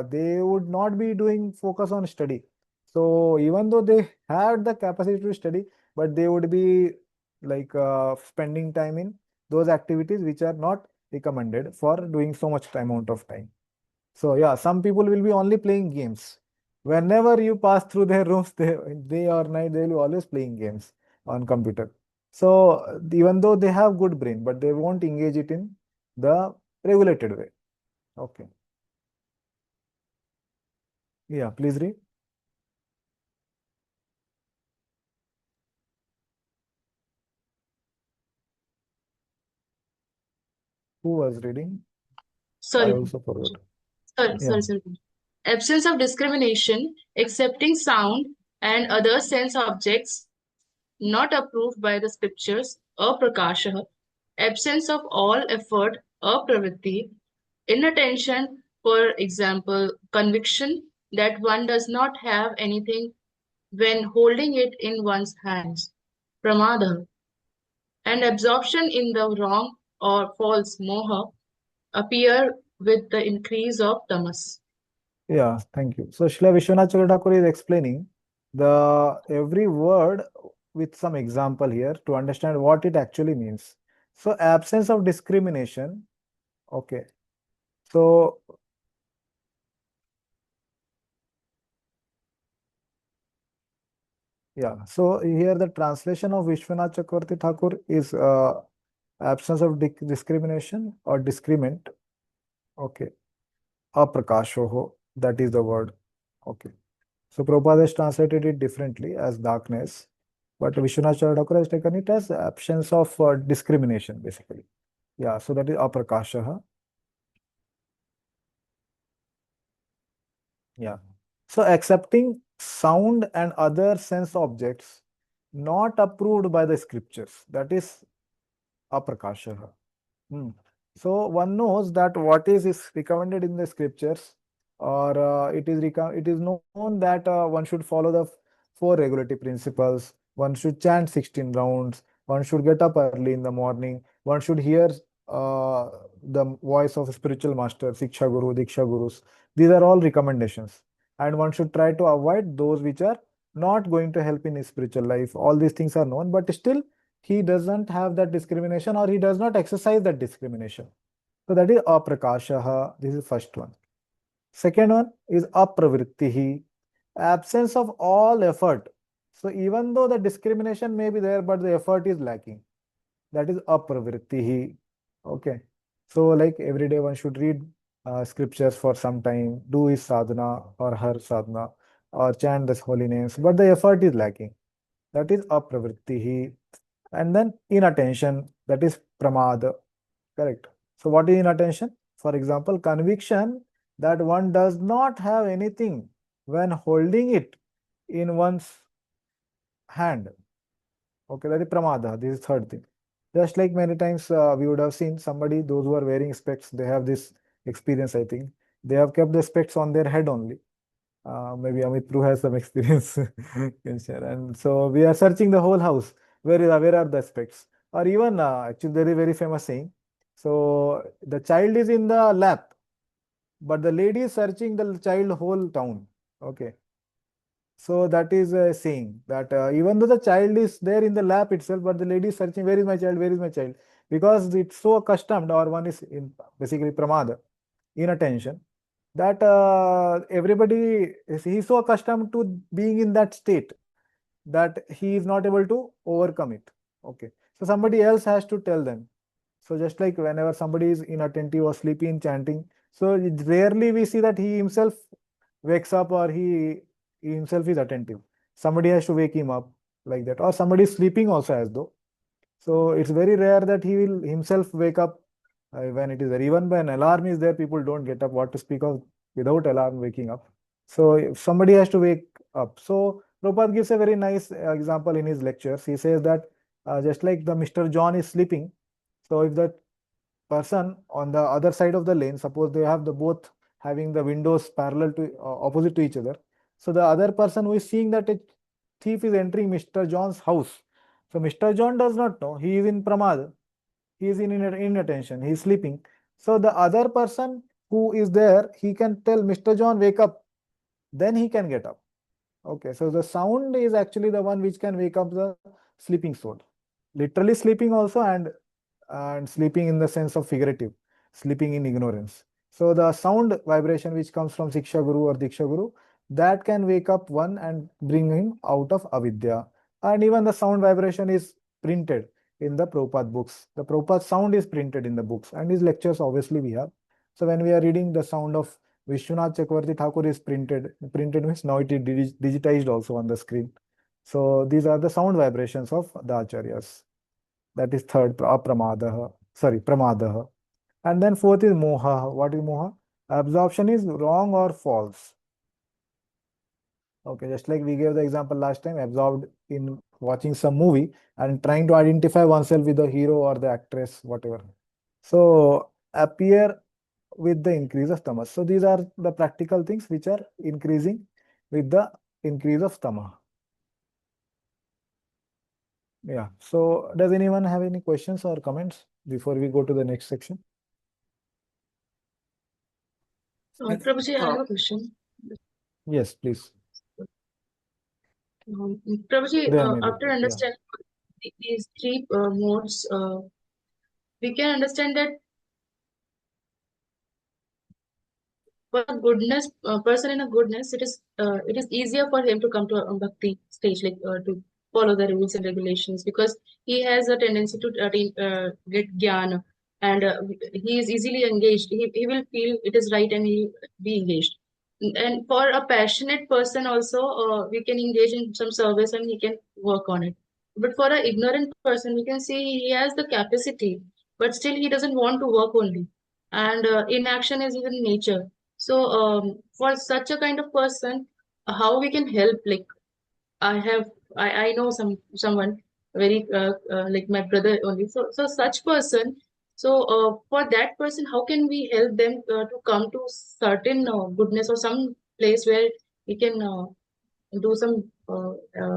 they would not be doing focus on study. So even though they had the capacity to study, but they would be like spending time in those activities which are not recommended for doing so much amount of time. So yeah, some people will be only playing games. Whenever you pass through their rooms, day or night, they will be always playing games on computer. So even though they have good brain, but they won't engage it in the regulated way. Okay. Yeah, please read. Who was reading? I Sorry, also forgot. sorry, Yeah. sorry. Absence of discrimination, accepting sound and other sense objects not approved by the scriptures, aprakasha, absence of all effort, apravritti, inattention, for example, conviction that one does not have anything when holding it in one's hands, pramada, and absorption in the wrong or false moha appear with the increase of tamas. Yeah, thank you. So Srila Vishwanath Chandra Thakur is explaining the every word with some example here to understand what it actually means. So absence of discrimination. Okay. So yeah. So here the translation of Vishwanath Chakravarti Thakur is absence of discrimination or discriminant. Okay. Aprakashoho. That is the word. Okay. So Prabhupada has translated it differently as darkness, but Vishwanath Thakur has taken it as absence of discrimination, basically. Yeah, so that is aprakashaha. Yeah. So accepting sound and other sense objects not approved by the scriptures, that is aprakashaha. So one knows that what is recommended in the scriptures, or it is known that one should follow the four regulative principles. One should chant 16 rounds. One should get up early in the morning. One should hear the voice of a spiritual master, Siksha Guru, Diksha Gurus. These are all recommendations, and one should try to avoid those which are not going to help in his spiritual life. All these things are known, but still he doesn't have that discrimination, or he does not exercise that discrimination. So that is aprakashaha. This is first one. Second one is apravrittihi, absence of all effort. So even though the discrimination may be there, but the effort is lacking. That is apravrittihi. Okay. So like every day one should read scriptures for some time, do his sadhana or her sadhana, or chant the holy names, but the effort is lacking. That is apravrittihi. And then inattention, that is pramada. Correct. So what is inattention? For example, conviction that one does not have anything when holding it in one's hand. Okay, that is pramada. This is third thing. Just like many times we would have seen somebody, those who are wearing specs, they have this experience, I think. They have kept the specs on their head only. Maybe Amit Prue has some experience can share. And so we are searching the whole house. Where are the specs? Or even actually there is very famous saying. So the child is in the lap, but the lady is searching the child whole town. Okay. So that is a saying that even though the child is there in the lap itself, but the lady is searching, where is my child? Where is my child? Because it's so accustomed, or one is in basically pramada, inattention, that everybody is he's so accustomed to being in that state that he is not able to overcome it. Okay. So somebody else has to tell them. So just like whenever somebody is inattentive or sleepy in chanting, so rarely we see that he himself wakes up, or he himself is attentive. Somebody has to wake him up like that, or somebody is sleeping also as though. So it's very rare that he will himself wake up when it is there. Even when alarm is there, people don't get up. What to speak of without alarm waking up? So if somebody has to wake up. So Prabhupada gives a very nice example in his lectures. He says that just like the Mr. John is sleeping, so if the person on the other side of the lane, suppose they have the both having the windows parallel to opposite to each other. So the other person who is seeing that a thief is entering Mr. John's house. So Mr. John does not know. He is in pramada. He is in inattention. He is sleeping. So the other person who is there, he can tell Mr. John, wake up. Then he can get up. Okay. So the sound is actually the one which can wake up the sleeping soul. Literally sleeping also, and sleeping in the sense of figurative, sleeping in ignorance. So the sound vibration which comes from Siksha Guru or Diksha Guru, that can wake up one and bring him out of avidya. And even the sound vibration is printed in the Prabhupada books. The Prabhupada sound is printed in the books, and his lectures obviously we have. So when we are reading, the sound of Vishwanath Chakravarti Thakur is printed. Printed means now it is digitized also on the screen. So these are the sound vibrations of the acharyas. That is third, apramadaha. Sorry, pramadaha. And then fourth is moha. What is moha? Absorption is wrong or false. Okay, just like we gave the example last time, absorbed in watching some movie and trying to identify oneself with the hero or the actress, whatever. So appear with the increase of tamas. So these are the practical things which are increasing with the increase of tama. Yeah. So does anyone have any questions or comments before we go to the next section? Prabhuji, I have a question. Yes, please. Prabhuji, Dayamini, after yeah. understanding these three modes, we can understand that for a goodness person in a goodness, it is easier for him to come to a bhakti stage, like to follow the rules and regulations, because he has a tendency to get jnana, and he is easily engaged. He will feel it is right and he will be engaged. And for a passionate person also, we can engage in some service and he can work on it. But for an ignorant person, we can see he has the capacity, but still he doesn't want to work only. And inaction is even nature. So for such a kind of person, how we can help? Like I know someone very like my brother only. So such person. So for that person, how can we help them to come to certain goodness or some place where we can do some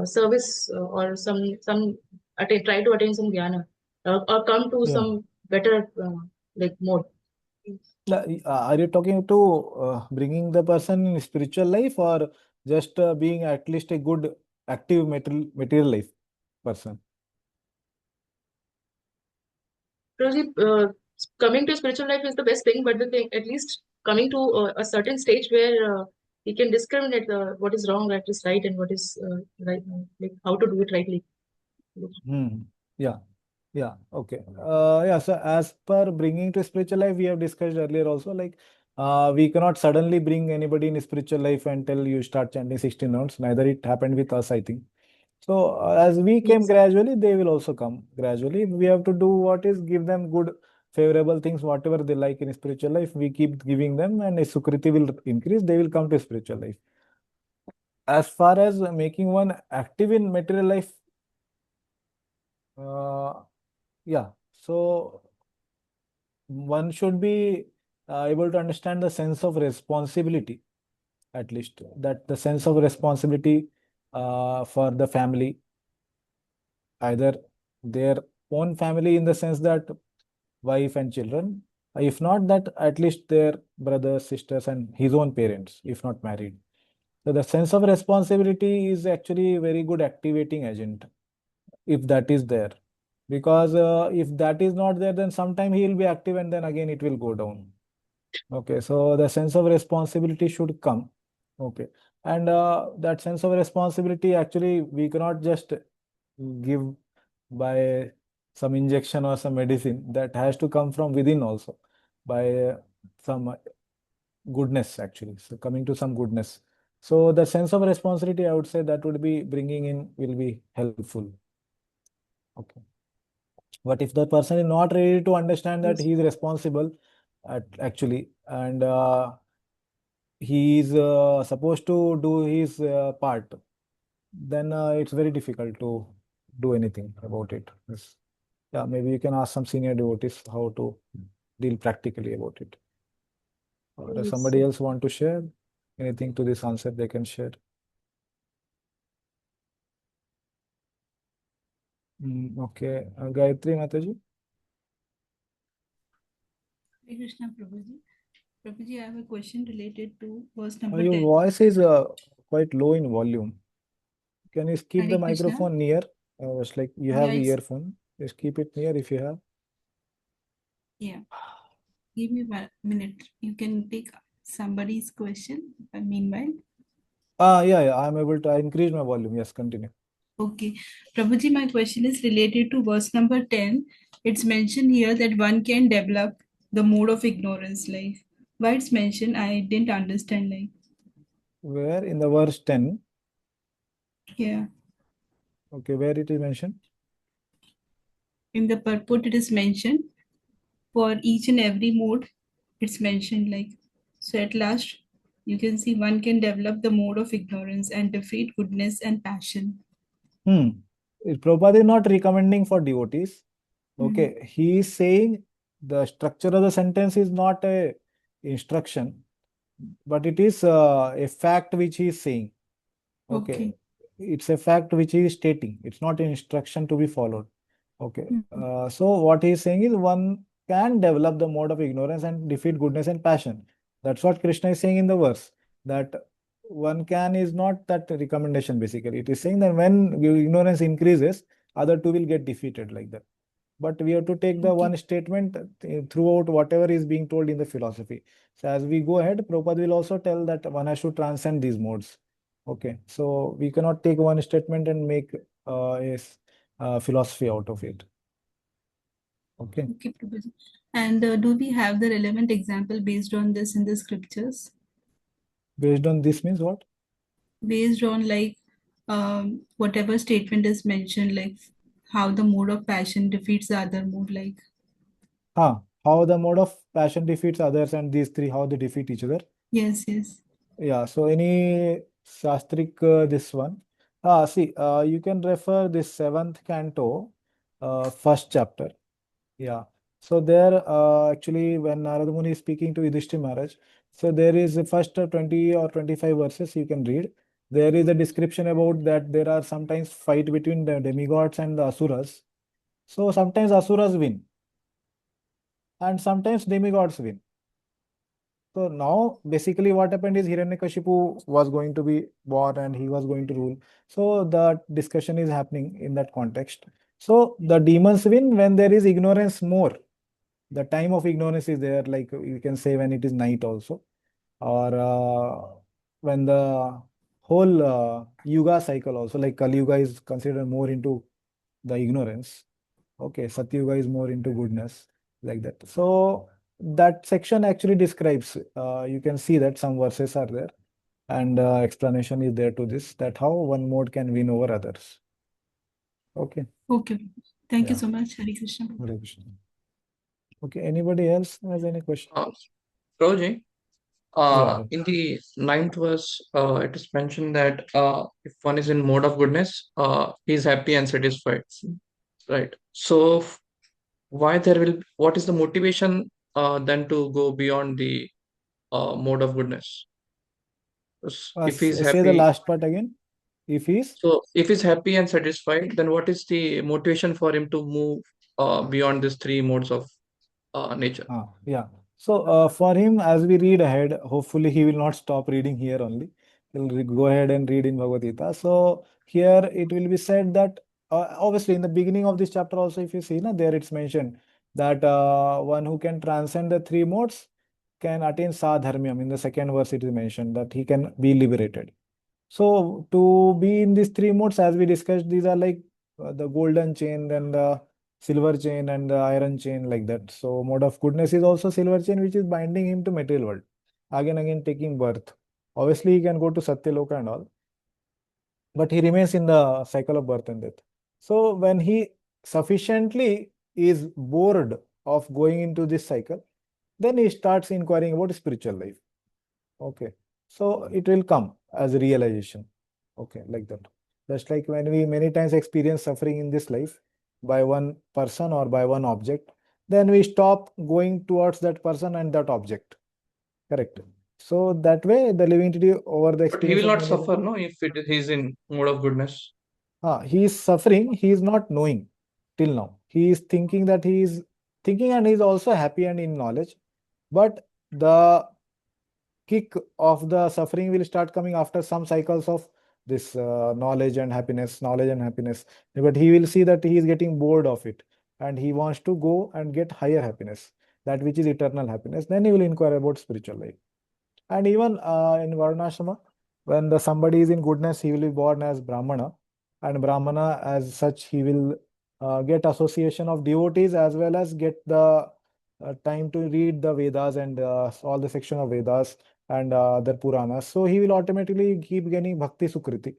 service or try to attain some jnana or come to Yeah. some better like mode. Are you talking to bringing the person in spiritual life or just being at least a good active material life person? Rosie, coming to spiritual life is the best thing, but the thing, at least coming to a certain stage where he can discriminate what is wrong, what is right, and what is right, like how to do it rightly. Yeah. Yeah. Okay. Yeah. So as per bringing to spiritual life, we have discussed earlier also, like we cannot suddenly bring anybody in spiritual life until you start chanting 16 notes. Neither it happened with us, I think. So as we came Yes. gradually, they will also come gradually. We have to do what is give them good, favorable things, whatever they like in spiritual life. We keep giving them, and if Sukriti will increase, they will come to spiritual life. As far as making one active in material life, yeah. So one should be able to understand the sense of responsibility, at least that the sense of responsibility for the family, either their own family in the sense that wife and children, if not that, at least their brothers, sisters, and his own parents, if not married. So the sense of responsibility is actually a very good activating agent if that is there. Because if that is not there, then sometime he will be active and then again it will go down. Okay, so the sense of responsibility should come. Okay, and that sense of responsibility actually we cannot just give by some injection or some medicine. That has to come from within also, by some goodness actually. So coming to some goodness. So the sense of responsibility, I would say that would be bringing in will be helpful. Okay. But if the person is not ready to understand that Yes. he is responsible, actually, and he is supposed to do his part, then it's very difficult to do anything about it. Yes. Yeah, maybe you can ask some senior devotees how to deal practically about it. Or does Yes. somebody else want to share anything to this answer? They can share. Okay, Gayatri Mataji. Hare Krishna Prabhuji. Prabhuji, I have a question related to verse number Your 10. voice is quite low in volume. Can you keep the Hare Krishna. microphone near? It's like you have the Yes. earphone. Just keep it near if you have. Yeah. Give me 1 minute. You can take somebody's question meanwhile. Yeah, I'm able to. I increase my volume. Yes, continue. Okay. Prabhuji, my question is related to verse number 10. It's mentioned here that one can develop the mode of ignorance. Like, why it's mentioned, I didn't understand. Like, Where in the verse 10? yeah. Okay, where it is mentioned? In the purport, it is mentioned for each and every mode. It's mentioned like, so at last, you can see one can develop the mode of ignorance and defeat goodness and passion. Prabhupada is not recommending for devotees. Hmm. Okay, he is saying the structure of the sentence is not a instruction, but it is a fact which he is saying. Okay, Okay. it's a fact which he is stating. It's not an instruction to be followed. Okay, Mhm. so what he is saying is one can develop the mode of ignorance and defeat goodness and passion. That's what Krishna is saying in the verse. That one can is not that recommendation basically. It is saying that when ignorance increases, other two will get defeated like that. But we have to take the Okay. one statement throughout whatever is being told in the philosophy. So as we go ahead, Prabhupada will also tell that one has to transcend these modes. Okay, so we cannot take one statement and make philosophy out of it. Okay, Okay, Prabhuji. And do we have the relevant example based on this in the scriptures? based on this means what? Based on like whatever statement is mentioned, like how the mode of passion defeats the other mode, like. How the mode of passion defeats others and these three, how they defeat each other. Yes, yes. Yeah, so any Shastrik, this one. See, you can refer this seventh canto, first chapter. Yeah. So there, actually, when Narada Muni is speaking to Yudhishthira Maharaj, so there is the first 20 or 25 verses you can read. There is a description about that there are sometimes fight between the demigods and the asuras. So sometimes asuras win and sometimes demigods win. So now basically what happened is Hiranyakashipu was going to be born and he was going to rule. So the discussion is happening in that context. So the demons win when there is ignorance more. The time of ignorance is there, like you can say when it is night also, or when the whole yuga cycle also, like Kali Yuga is considered more into the ignorance. Okay, Satyuga is more into goodness, like that. So that section actually describes, you can see that some verses are there and explanation is there to this, that how one mode can win over others. Okay. Okay. Thank you Yeah. so much. Hare Krishna. Hare Krishna. Okay, anybody else has any question? Prabhuji, Yeah. in the ninth verse, it is mentioned that if one is in mode of goodness, he is happy and satisfied. Right. So, what is the motivation then to go beyond the mode of goodness? If he's Say the happy, last part again. If he's so if he's happy and satisfied, then what is the motivation for him to move beyond these three modes of nature? yeah. So for him, as we read ahead, hopefully he will not stop reading here only. He'll go ahead and read in Bhagavad Gita. So here it will be said that obviously in the beginning of this chapter also, if you see, there it's mentioned that one who can transcend the three modes can attain sadharmyam. In the second verse, it is mentioned that he can be liberated. So to be in these three modes, as we discussed, these are like the golden chain and the silver chain and the iron chain, like that. So mode of goodness is also silver chain, which is binding him to material world. Again, taking birth. Obviously, he can go to Satyaloka and all, but he remains in the cycle of birth and death. So when he sufficiently is bored of going into this cycle, then he starts inquiring about spiritual life. Okay. So it will come as a realization. Okay, like that. Just like when we many times experience suffering in this life by one person or by one object, then we stop going towards that person and that object. Correct. So that way the living entity over the But he experience will of not many suffer, no, if he's in mode of goodness. he is suffering, he is not knowing till now. He is thinking that he is thinking and he is also happy and in knowledge. But the kick of the suffering will start coming after some cycles of this knowledge and happiness. But he will see that he is getting bored of it and he wants to go and get higher happiness, that which is eternal happiness. Then he will inquire about spiritual life. And even in Varnashrama, when somebody is in goodness, he will be born as Brahmana. and Brahmana as such, he will get association of devotees as well as get the time to read the Vedas and all the section of Vedas and other Puranas. So he will automatically keep getting Bhakti Sukriti.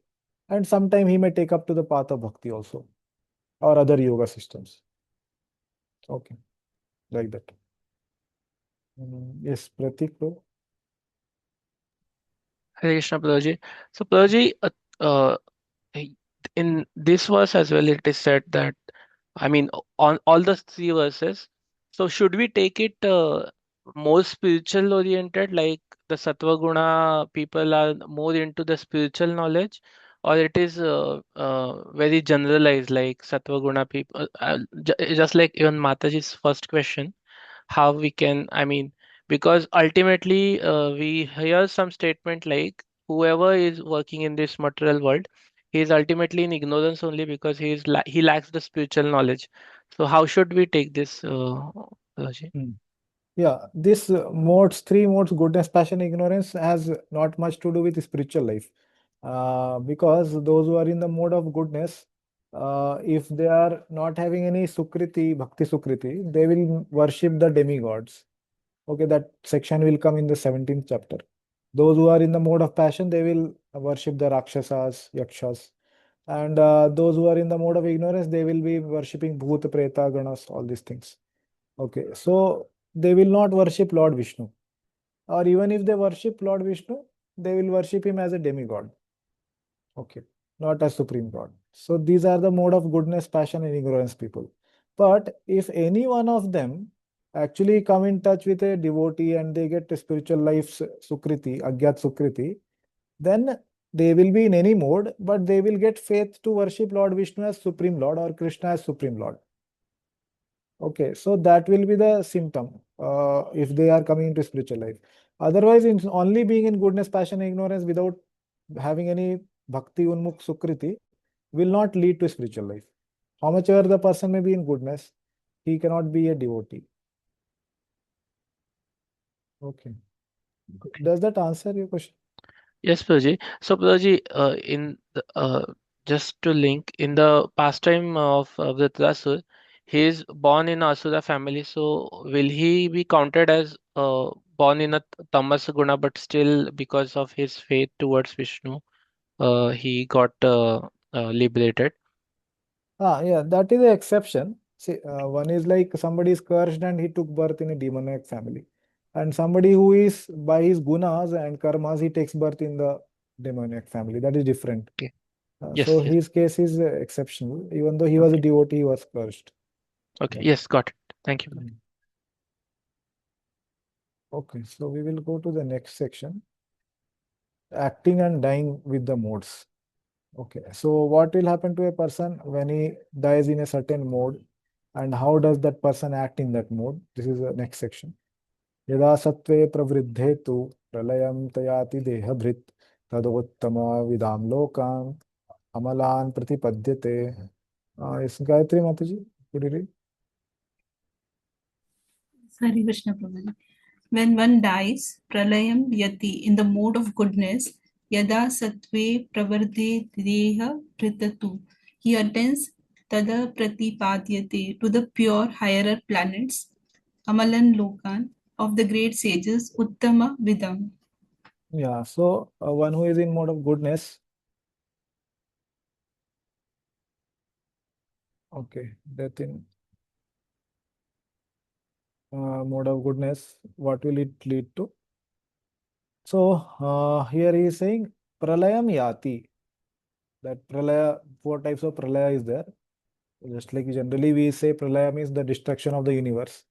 And sometime he may take up to the path of Bhakti also, or other yoga systems. Okay, like that. Yes, Pratik, bro. Hare Krishna, Prabhuji. So, Prabhuji, in this verse as well, it is said that, I mean, on all the three verses, so should we take it more spiritual oriented, like the Sattva Guna people are more into the spiritual knowledge, or it is very generalized, like Sattva Guna people, just like even Mataji's first question, how we can, I mean, because ultimately we hear some statement like whoever is working in this material world, he is ultimately in ignorance only because he lacks the spiritual knowledge. So how should we take this, Raji? Yeah, this modes, three modes, goodness, passion, ignorance, has not much to do with spiritual life. Because those who are in the mode of goodness, if they are not having any Sukriti, Bhakti Sukriti, they will worship the demigods. Okay, that section will come in the 17th chapter. Those who are in the mode of passion, they will worship the Rakshasas, Yakshas. And those who are in the mode of ignorance, they will be worshipping Bhuta, Preta, Ganas, all these things. Okay, so they will not worship Lord Vishnu. Or even if they worship Lord Vishnu, they will worship him as a demigod. Okay, not as supreme God. So these are the mode of goodness, passion, and ignorance people. But if any one of them actually come in touch with a devotee and they get a spiritual life's Sukriti, Agyat Sukriti, then they will be in any mode, but they will get faith to worship Lord Vishnu as Supreme Lord or Krishna as Supreme Lord. Okay, so that will be the symptom if they are coming into spiritual life. Otherwise, in only being in goodness, passion, and ignorance without having any bhakti, unmukh, sukriti will not lead to spiritual life. How much ever the person may be in goodness, he cannot be a devotee. Okay. Does that answer your question? Yes, Prabhuji. So, Prabhuji, just to link in the pastime of Dhritarashtra, he is born in Asura family. So, will he be counted as born in a tamas guna, but still because of his faith towards Vishnu, he got liberated? Yeah, that is the exception. See, one is like somebody is cursed and he took birth in a demoniac family. And somebody who is by his gunas and karmas, he takes birth in the demoniac family. That is different. Okay. So Yes, yes. his case is exceptional. Even though he was a Okay. devotee, he was cursed. Okay. Yeah. Yes, got it. Thank you. Okay, so we will go to the next section. Acting and dying with the modes. Okay, so what will happen to a person when he dies in a certain mode, and how does that person act in that mode? This is the next section. यदा सत्त्वे प्रवृद्धे तु प्रलयं तयाति देहभृत् तदोत्तमविदां लोकान् अमलान् प्रतिपद्यते. Yes, Gayatri Mataji, could you read? Hare Krishna Prabhupada. When one dies, pralayam yati, in the mode of goodness, yada sattve pravarde deha pritatu, he attains tada pratipadyate, to the pure higher planets, amalan lokan, of the great sages, uttama vidam. Yeah, so one who is in mode of goodness. Okay, death in mode of goodness, what will it lead to? So here he is saying pralayam yati. That pralaya, four types of pralaya is there. Just like generally we say pralaya means the destruction of the universe,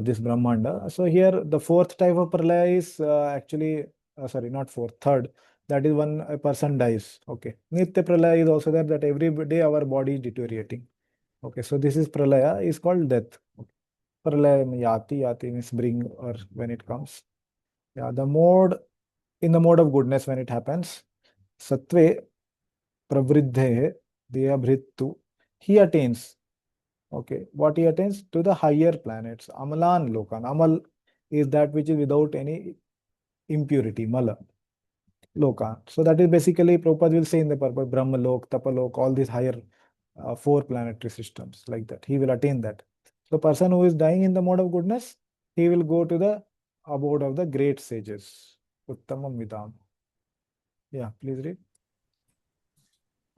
this Brahmanda. So here the fourth type of pralaya is actually, sorry, not fourth, third. That is when a person dies. Okay. Nitya pralaya is also there, that every day our body is deteriorating. Okay. So this is pralaya, is called death. Okay. Pralaya yati means bring, or when it comes. Yeah, the mode, in the mode of goodness when it happens, sattve pravriddhe deyabhrittu, he attains. Okay, what he attains? To the higher planets. Amalan Lokan. Amal is that which is without any impurity, mala. loka. So that is basically Prabhupada will say in the purport, Brahma lok, Tapa lok, all these higher 4 planetary systems like that. He will attain that. So person who is dying in the mode of goodness, he will go to the abode of the great sages. Uttamam Vidam. Yeah, please read.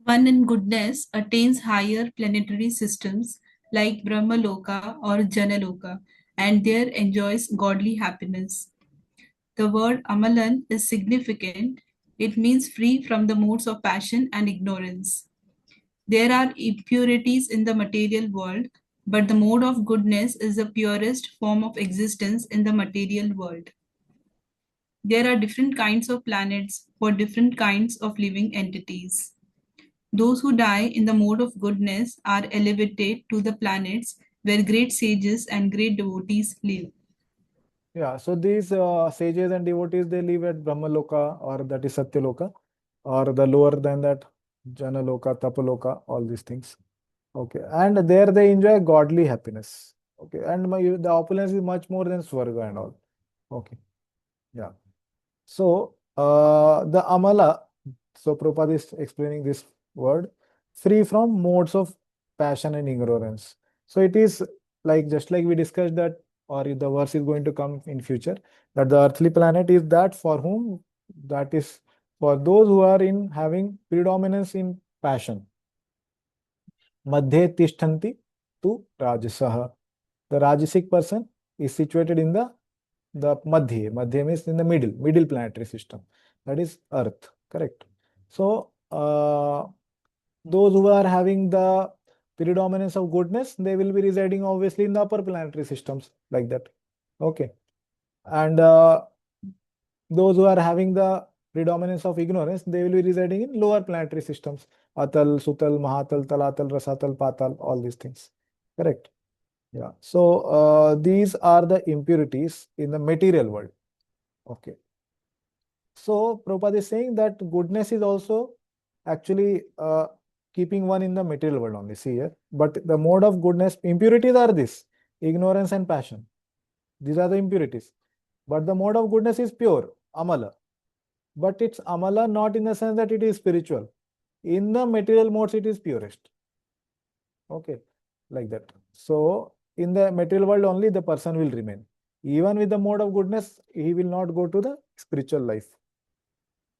One in goodness attains higher planetary systems like Brahmaloka or Janaloka and there enjoys godly happiness. The word Amalan is significant. It means free from the modes of passion and ignorance. There are impurities in the material world, but the mode of goodness is the purest form of existence in the material world. There are different kinds of planets for different kinds of living entities. Those who die in the mode of goodness are elevated to the planets where great sages and great devotees live. Yeah, so these sages and devotees, they live at Brahmaloka or that is Satyaloka, or the lower than that, Janaloka, Tapaloka, all these things. Okay, and there they enjoy godly happiness. Okay, and the opulence is much more than Swarga and all. Okay, yeah. So the Amala, so Prabhupada is explaining this word, free from modes of passion and ignorance. So it is like, just like we discussed that, or the verse is going to come in future, that the earthly planet is that for whom, that is for those who are in having predominance in passion. Madhye tishtanti tu rajasaha. The rajasic person is situated in the madhye. Madhye means in the middle planetary system. That is Earth, correct? So those who are having the predominance of goodness, they will be residing obviously in the upper planetary systems like that. Okay, and those who are having the predominance of ignorance, they will be residing in lower planetary systems. Atal, Sutal, Mahatal, Talatal, Rasatal, Patal, all these things. Correct? Yeah. So these are the impurities in the material world. Okay. So Prabhupada is saying that goodness is also actually keeping one in the material world only. See here. But the mode of goodness, impurities are this: ignorance and passion. These are the impurities. But the mode of goodness is pure, Amala. But it's Amala not in the sense that it is spiritual. In the material modes, it is purest. Okay, like that. So in the material world only the person will remain. Even with the mode of goodness, he will not go to the spiritual life.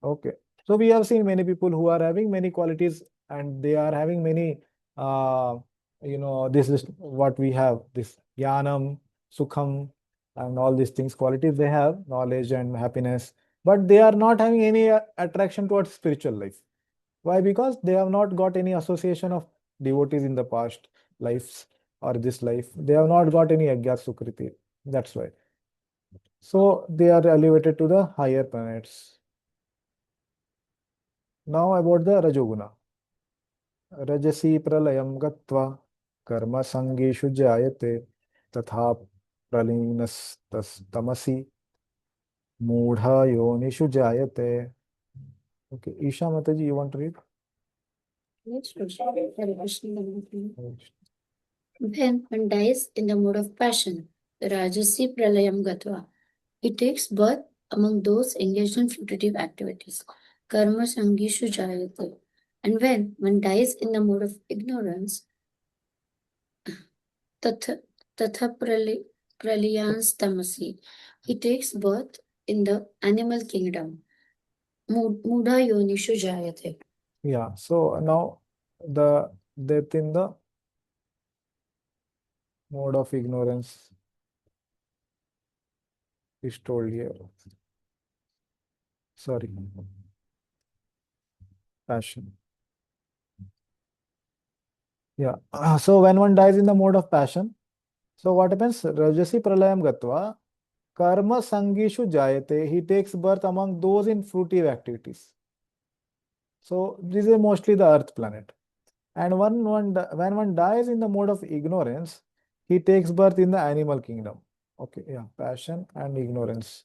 Okay. So we have seen many people who are having many qualities and they are having many, this is what we have, this Jnanam, Sukham, and all these things, qualities they have, knowledge and happiness, but they are not having any attraction towards spiritual life. Why? Because they have not got any association of devotees in the past lives or this life. They have not got any Agyat Sukriti. That's why. So they are elevated to the higher planets. Now about the Rajoguna. Rajasi pralayam gatva karma sangeshu jayate tatha pralinas tamasi mudha yonishu jayate. Okay, Isha Mataji, you want to read? Next question. When one dies in the mode of passion, the Rajasi Pralayam Gatva, he takes birth among those engaged in fruitive activities. Karma Sangishu Jayate. And when one dies in the mode of ignorance, Tatha Pralayans Tamasi, he takes birth in the animal kingdom. Mudha Yonishu Jayate. Yeah, so now the death in the mode of ignorance is told here. Sorry, passion. Yeah, so when one dies in the mode of passion, so what happens? Rajasi pralayam gatva, karma sangishu jayate, he takes birth among those in fruitive activities. So this is mostly the earth planet. And when one dies in the mode of ignorance, he takes birth in the animal kingdom. Okay, yeah, passion and ignorance.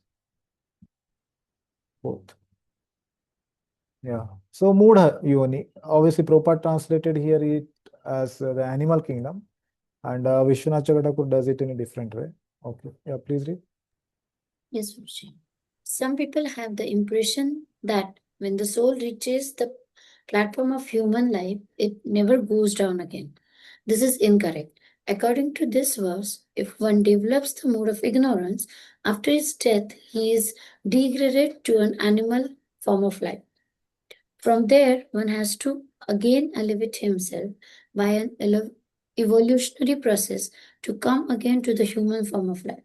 Both. Yeah. So Mudha Yoni, obviously Prabhupada translated here it as the animal kingdom, and Vishwanath Chakravarti does it in a different way. Okay. Yeah, please read. Yes, Guruji. Some people have the impression that When the soul reaches the platform of human life, it never goes down again. This is incorrect. According to this verse, if one develops the mode of ignorance, after his death, he is degraded to an animal form of life. From there, one has to again elevate himself by an evolutionary process to come again to the human form of life.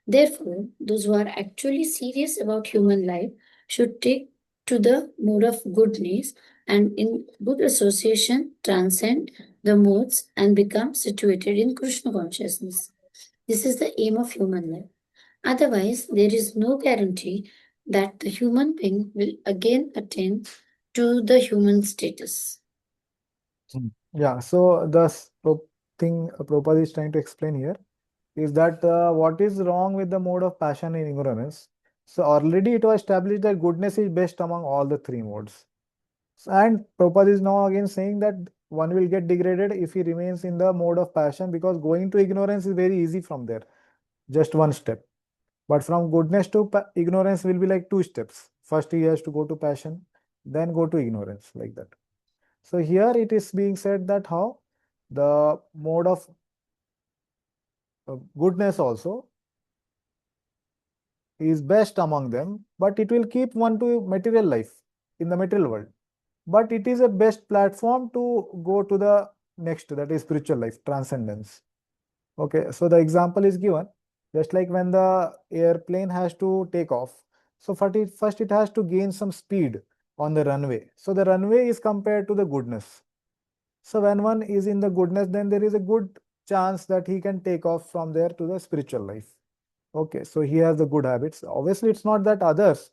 Therefore, those who are actually serious about human life should take to the mode of goodness and in good association transcend the modes and become situated in Krishna consciousness. This is the aim of human life. Otherwise, there is no guarantee that the human being will again attain to the human status. Yeah, so the thing Prabhupada is trying to explain here is that what is wrong with the mode of passion and ignorance. So already it was established that goodness is best among all the three modes. And Prabhupada is now again saying that one will get degraded if he remains in the mode of passion, because going to ignorance is very easy from there, just one step. But from goodness to ignorance will be like two steps. First he has to go to passion, then go to ignorance, like that. So here it is being said that how the mode of goodness also is best among them, but it will keep one to material life in the material world. But it is a best platform to go to the next, that is spiritual life, transcendence. Okay, so the example is given, just like when the airplane has to take off. So first it has to gain some speed on the runway. So the runway is compared to the goodness. So when one is in the goodness, then there is a good chance that he can take off from there to the spiritual life. Okay, so he has the good habits. Obviously, it's not that others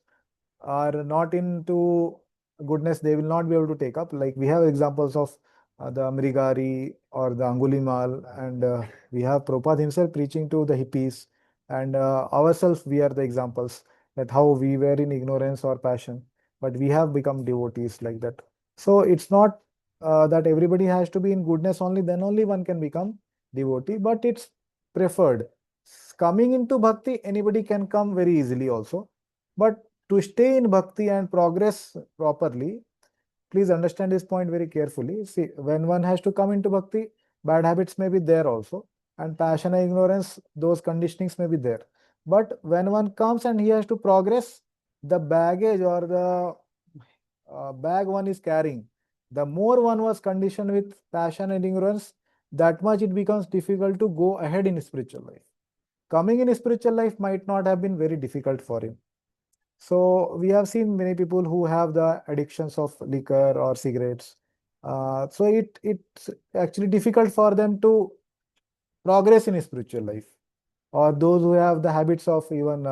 are not into goodness, they will not be able to take up. Like we have examples of the Amrigari or the Angulimal, and we have Prabhupada himself preaching to the hippies, and ourselves, we are the examples that how we were in ignorance or passion, but we have become devotees like that. So it's not that everybody has to be in goodness only, then only one can become devotee, but it's preferred. Coming into bhakti, anybody can come very easily also, but to stay in bhakti and progress properly, please understand this point very carefully. See, when one has to come into bhakti, bad habits may be there also, and passion and ignorance, those conditionings may be there. But when one comes and he has to progress, the baggage or the bag one is carrying, the more one was conditioned with passion and ignorance, that much it becomes difficult to go ahead in spiritual life. Coming in spiritual life might not have been very difficult for him. So we have seen many people who have the addictions of liquor or cigarettes. So it's actually difficult for them to progress in spiritual life. Or those who have the habits of even,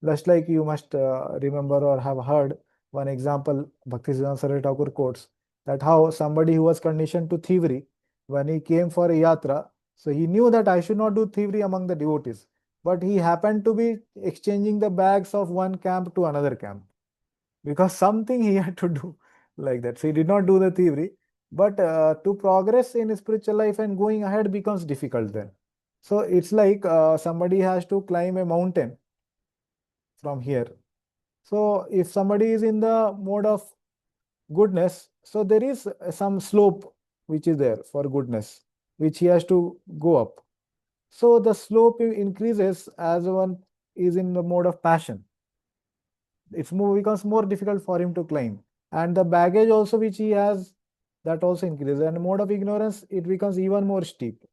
just like you must remember or have heard one example, Bhaktivedanta Swami Thakur quotes that how somebody who was conditioned to thievery, when he came for a yatra, so he knew that I should not do thievery among the devotees, but he happened to be exchanging the bags of one camp to another camp because something he had to do like that. So he did not do the thievery, but to progress in spiritual life and going ahead becomes difficult then. So it's like somebody has to climb a mountain from here. So if somebody is in the mode of goodness, so there is some slope which is there for goodness, which he has to go up. So the slope increases as one is in the mode of passion. It becomes more difficult for him to climb. And the baggage also which he has, that also increases. And mode of ignorance, it becomes even more steep.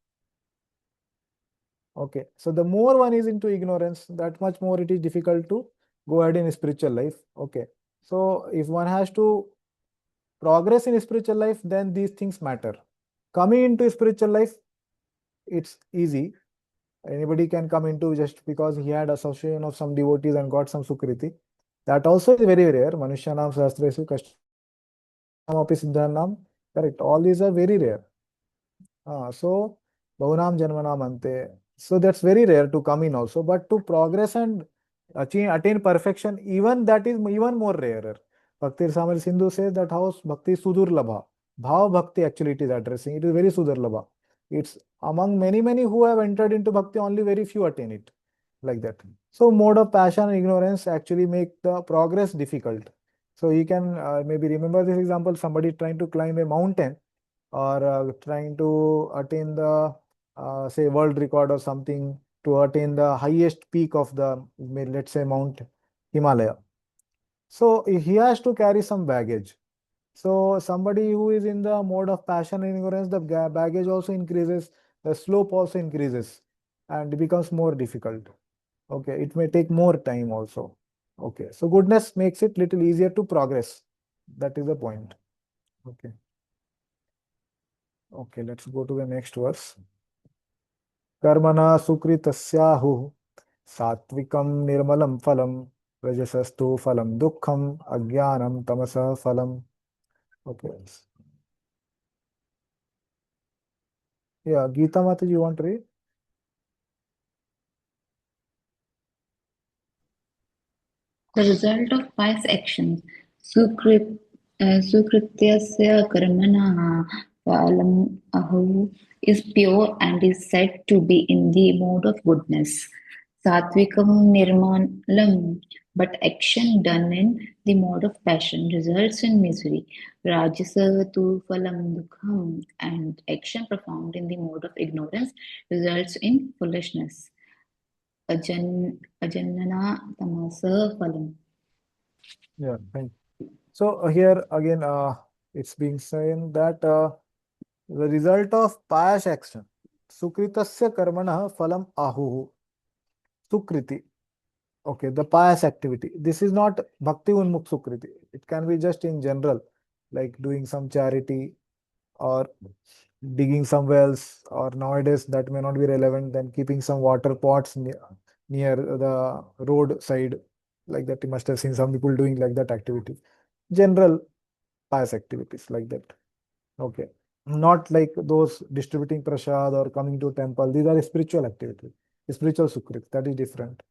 Okay, so the more one is into ignorance, that much more it is difficult to go ahead in spiritual life. Okay, so if one has to progress in spiritual life, then these things matter. Coming into spiritual life, it's easy. Anybody can come into just because he had association of some devotees and got some sukriti. That also is very rare. Manushyanam sahasresu kashtamapi siddhanam. Correct. All these are very rare. So bahunam janmanam ante. So that's very rare to come in also. But to progress and attain perfection, even that is even more rarer. Bhakti Rasamrita Sindhu says that how bhakti is sudurlabha. Bhav bhakti actually it is addressing. It is very sudurlabha. It's among many who have entered into bhakti, only very few attain it. Like that. So mode of passion and ignorance actually make the progress difficult. So you can maybe remember this example, somebody trying to climb a mountain or trying to attain the say world record or something, to attain the highest peak of the, let's say, Mount Himalaya. So he has to carry some baggage. So somebody who is in the mode of passion and ignorance, the baggage also increases, the slope also increases, and it becomes more difficult. Okay, it may take more time also. Okay, so goodness makes it little easier to progress. That is the point. Okay. Okay, let's go to the next verse. Karmana sukritasyahu satvikam nirmalam phalam rajasastu phalam dukkham ajnanam tamasa phalam. Okay. Yeah, Geeta Mataji, you want to read? The result of pious actions, sukrityasya karmana phalam ahu, is pure and is said to be in the mode of goodness. Satvikam nirmalam, but action done in the mode of passion results in misery. Rajasa tu phalam dukham, and action performed in the mode of ignorance results in foolishness. Ajannana tamasa phalam. Yeah, thank you. So here again, it's being said that the result of pious action, sukritasya karmana phalam ahu, sukriti. Okay, the pious activity. This is not bhakti unmukh sukriti. It can be just in general, like doing some charity or digging some wells, or nowadays that may not be relevant, then keeping some water pots near the road side, like that. You must have seen some people doing like that activity. General pious activities like that. Okay. Not like those distributing prasad or coming to temple. These are spiritual activities. Spiritual sukrit. That is different.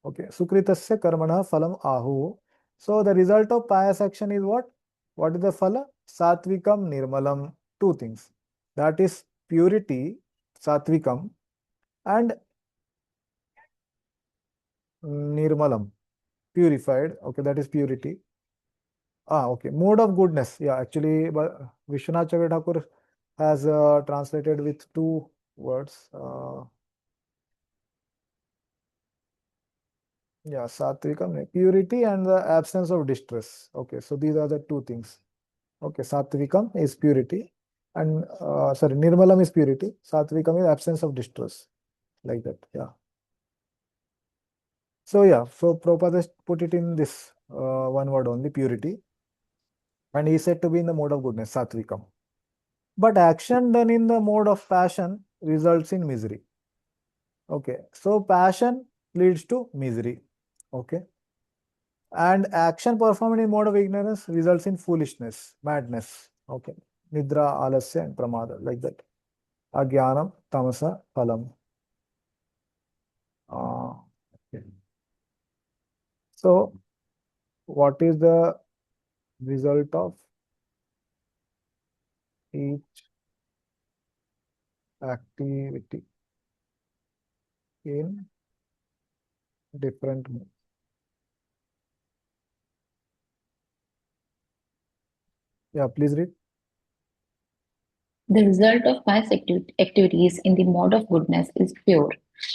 Okay. Sukritasya karmana phalam ahu. So the result of pious action is what? What is the phala? Satvikam nirmalam. Two things. That is purity, satvikam, and nirmalam, purified. Okay, that is purity. Okay. Mode of goodness. Yeah, actually, Vishwanath Chakravarti Thakur has translated with two words. Yeah, satvikam, purity and the absence of distress. Okay, so these are the two things. Okay, satvikam is purity, and sorry, nirmalam is purity. Satvikam is absence of distress, like that. Yeah. So yeah, so Prabhupada put it in this one word only, purity, and he said to be in the mode of goodness, satvikam. But action done in the mode of passion results in misery. Okay, so passion leads to misery. Okay, and action performed in mode of ignorance results in foolishness, madness. Okay, nidra, alasya, and pramada, like that. Agyanam, tamasa, phalam. Okay. So, what is the result of each activity in different modes? Yeah, please read. The result of pious activities in the mode of goodness is pure.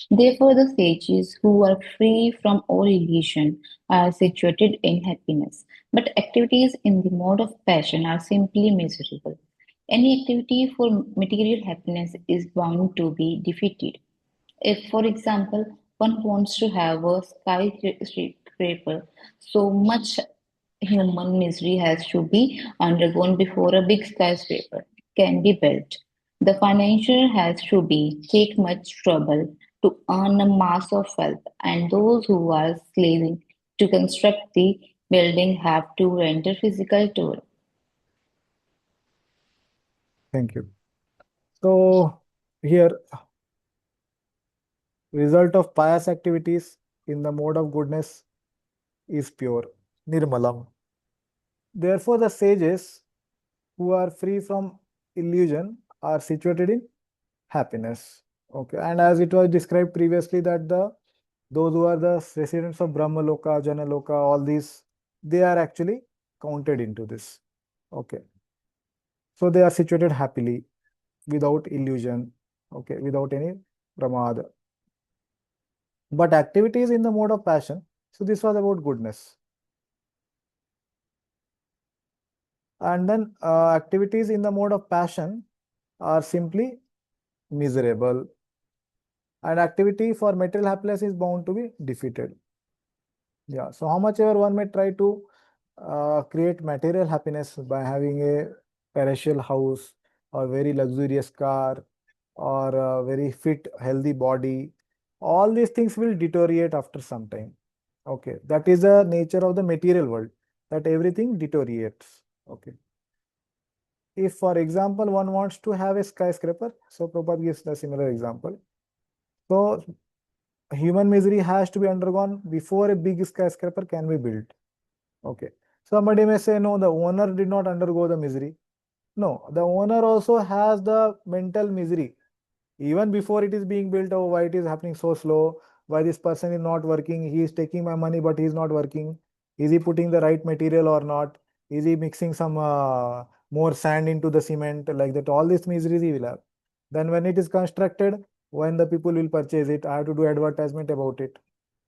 Therefore, the sages who are free from all illusion are situated in happiness. But activities in the mode of passion are simply miserable. Any activity for material happiness is bound to be defeated. If, for example, one wants to have a skyscraper, so much human misery has to be undergone before a big skyscraper can be built. The financier has to be take much trouble to earn a mass of wealth, and those who are slaving to construct the building have to render physical toil. Thank you. So here, result of pious activities in the mode of goodness is pure, nirmalam. Therefore, the sages who are free from illusion are situated in happiness. Okay, and as it was described previously, that those who are the residents of Brahmaloka, Janaloka, all these, they are actually counted into this. Okay. So they are situated happily, without illusion, okay, without any pramada. But activities in the mode of passion, so this was about goodness. And then activities in the mode of passion are simply miserable. And activity for material happiness is bound to be defeated. Yeah, so how much ever one may try to create material happiness by having a palatial house or very luxurious car or a very fit, healthy body, all these things will deteriorate after some time. Okay, that is the nature of the material world, that everything deteriorates. Okay. If, for example, one wants to have a skyscraper, so Prabhupada gives a similar example. So human misery has to be undergone before a big skyscraper can be built. Okay. Somebody may say, no, the owner did not undergo the misery. No, the owner also has the mental misery. Even before it is being built, oh, why it is happening so slow? Why this person is not working? He is taking my money, but he is not working. Is he putting the right material or not? Is he mixing some more sand into the cement? Like that, all these miseries he will have. Then when it is constructed, when the people will purchase it, I have to do advertisement about it.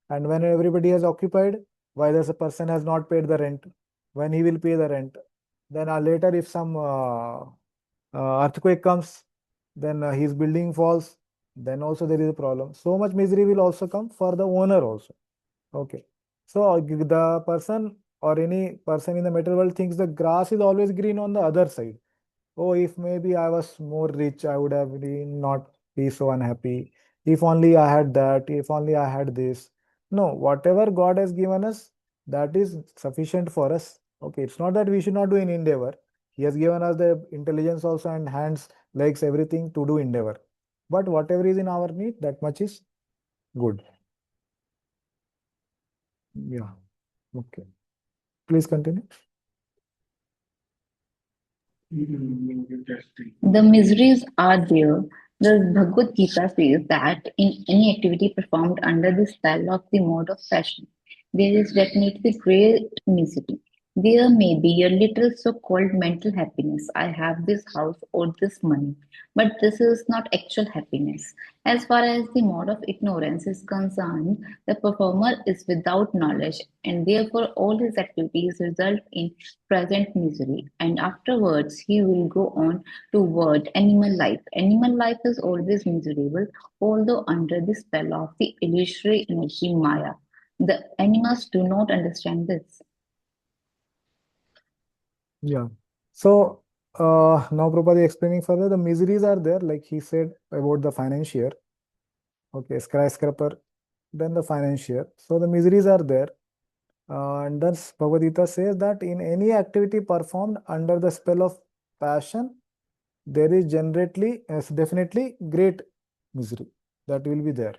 And when everybody has occupied, why the person has not paid the rent? When he will pay the rent? Then later, if some earthquake comes, then his building falls, then also there is a problem. So much misery will also come for the owner also. Okay. So the person or any person in the material world thinks the grass is always green on the other side. Oh, if maybe I was more rich, I would have been not be so unhappy. If only I had that, if only I had this. No, whatever God has given us, that is sufficient for us. Okay, it's not that we should not do any endeavor. He has given us the intelligence also and hands, legs, everything to do endeavor. But whatever is in our need, that much is good. Yeah. Okay. Please continue. The miseries are there. The Bhagavad Gita says that in any activity performed under the spell of the mode of passion, there is definitely great misery. There may be a little so called mental happiness. I have this house or this money, but this is not actual happiness. As far as the mode of ignorance is concerned, the performer is without knowledge, and therefore all his activities result in present misery, and afterwards he will go on toward animal life. Animal life is always miserable, although under the spell of the illusory energy Maya. The animals do not understand this. Yeah. So now Prabhupada is explaining further, the miseries are there, like he said about the financier. Okay, skyscraper, then the financier. So the miseries are there. And thus Bhagavad Gita says that in any activity performed under the spell of passion, there is definitely great misery that will be there.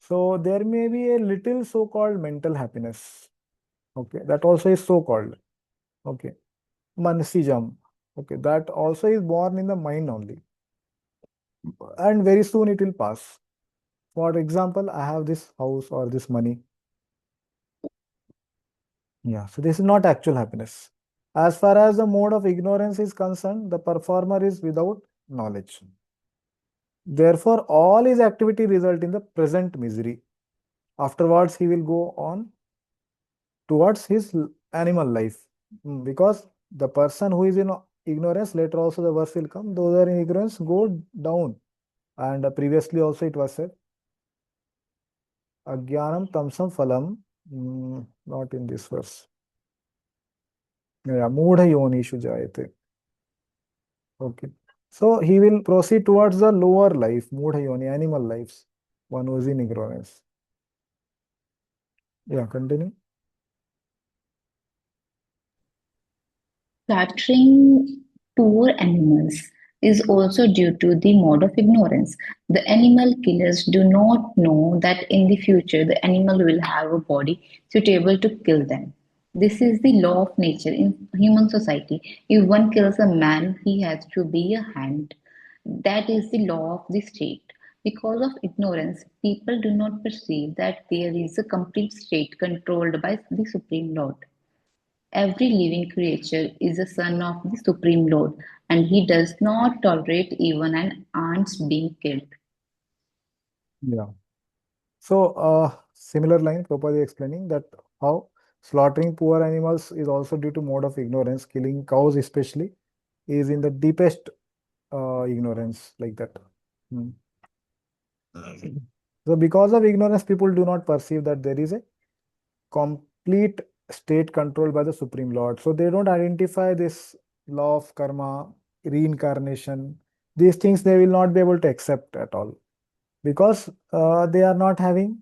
So there may be a little so-called mental happiness. Okay, that also is so-called. Okay, Mansijam. Okay, that also is born in the mind only. And very soon it will pass. For example, I have this house or this money. Yeah, so this is not actual happiness. As far as the mode of ignorance is concerned, the performer is without knowledge. Therefore, all his activity result in the present misery. Afterwards, he will go on towards his animal life. Because the person who is in ignorance, later also the verse will come, those are in ignorance go down. And previously also it was said, Agyanam tamsam phalam, not in this verse. Yeah, Mudha yonishu jayate. Okay. So he will proceed towards the lower life, Mudha yoni, animal lives, one who is in ignorance. Yeah, continue. Slaughtering poor animals is also due to the mode of ignorance. The animal killers do not know that in the future the animal will have a body suitable to kill them. This is the law of nature in human society. If one kills a man, he has to be hanged. That is the law of the state. Because of ignorance, people do not perceive that there is a complete state controlled by the Supreme Lord. Every living creature is a son of the Supreme Lord, and he does not tolerate even an ant's being killed. Yeah. So, similar line, Prabhupada is explaining that how slaughtering poor animals is also due to mode of ignorance. Killing cows, especially, is in the deepest ignorance, like that. Hmm. So, because of ignorance, people do not perceive that there is a complete state controlled by the Supreme Lord. So, they don't identify this law of karma, reincarnation. These things they will not be able to accept at all because they are not having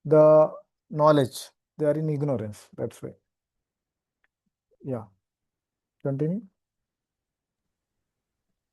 the knowledge. They are in ignorance. That's why. Yeah. Continue.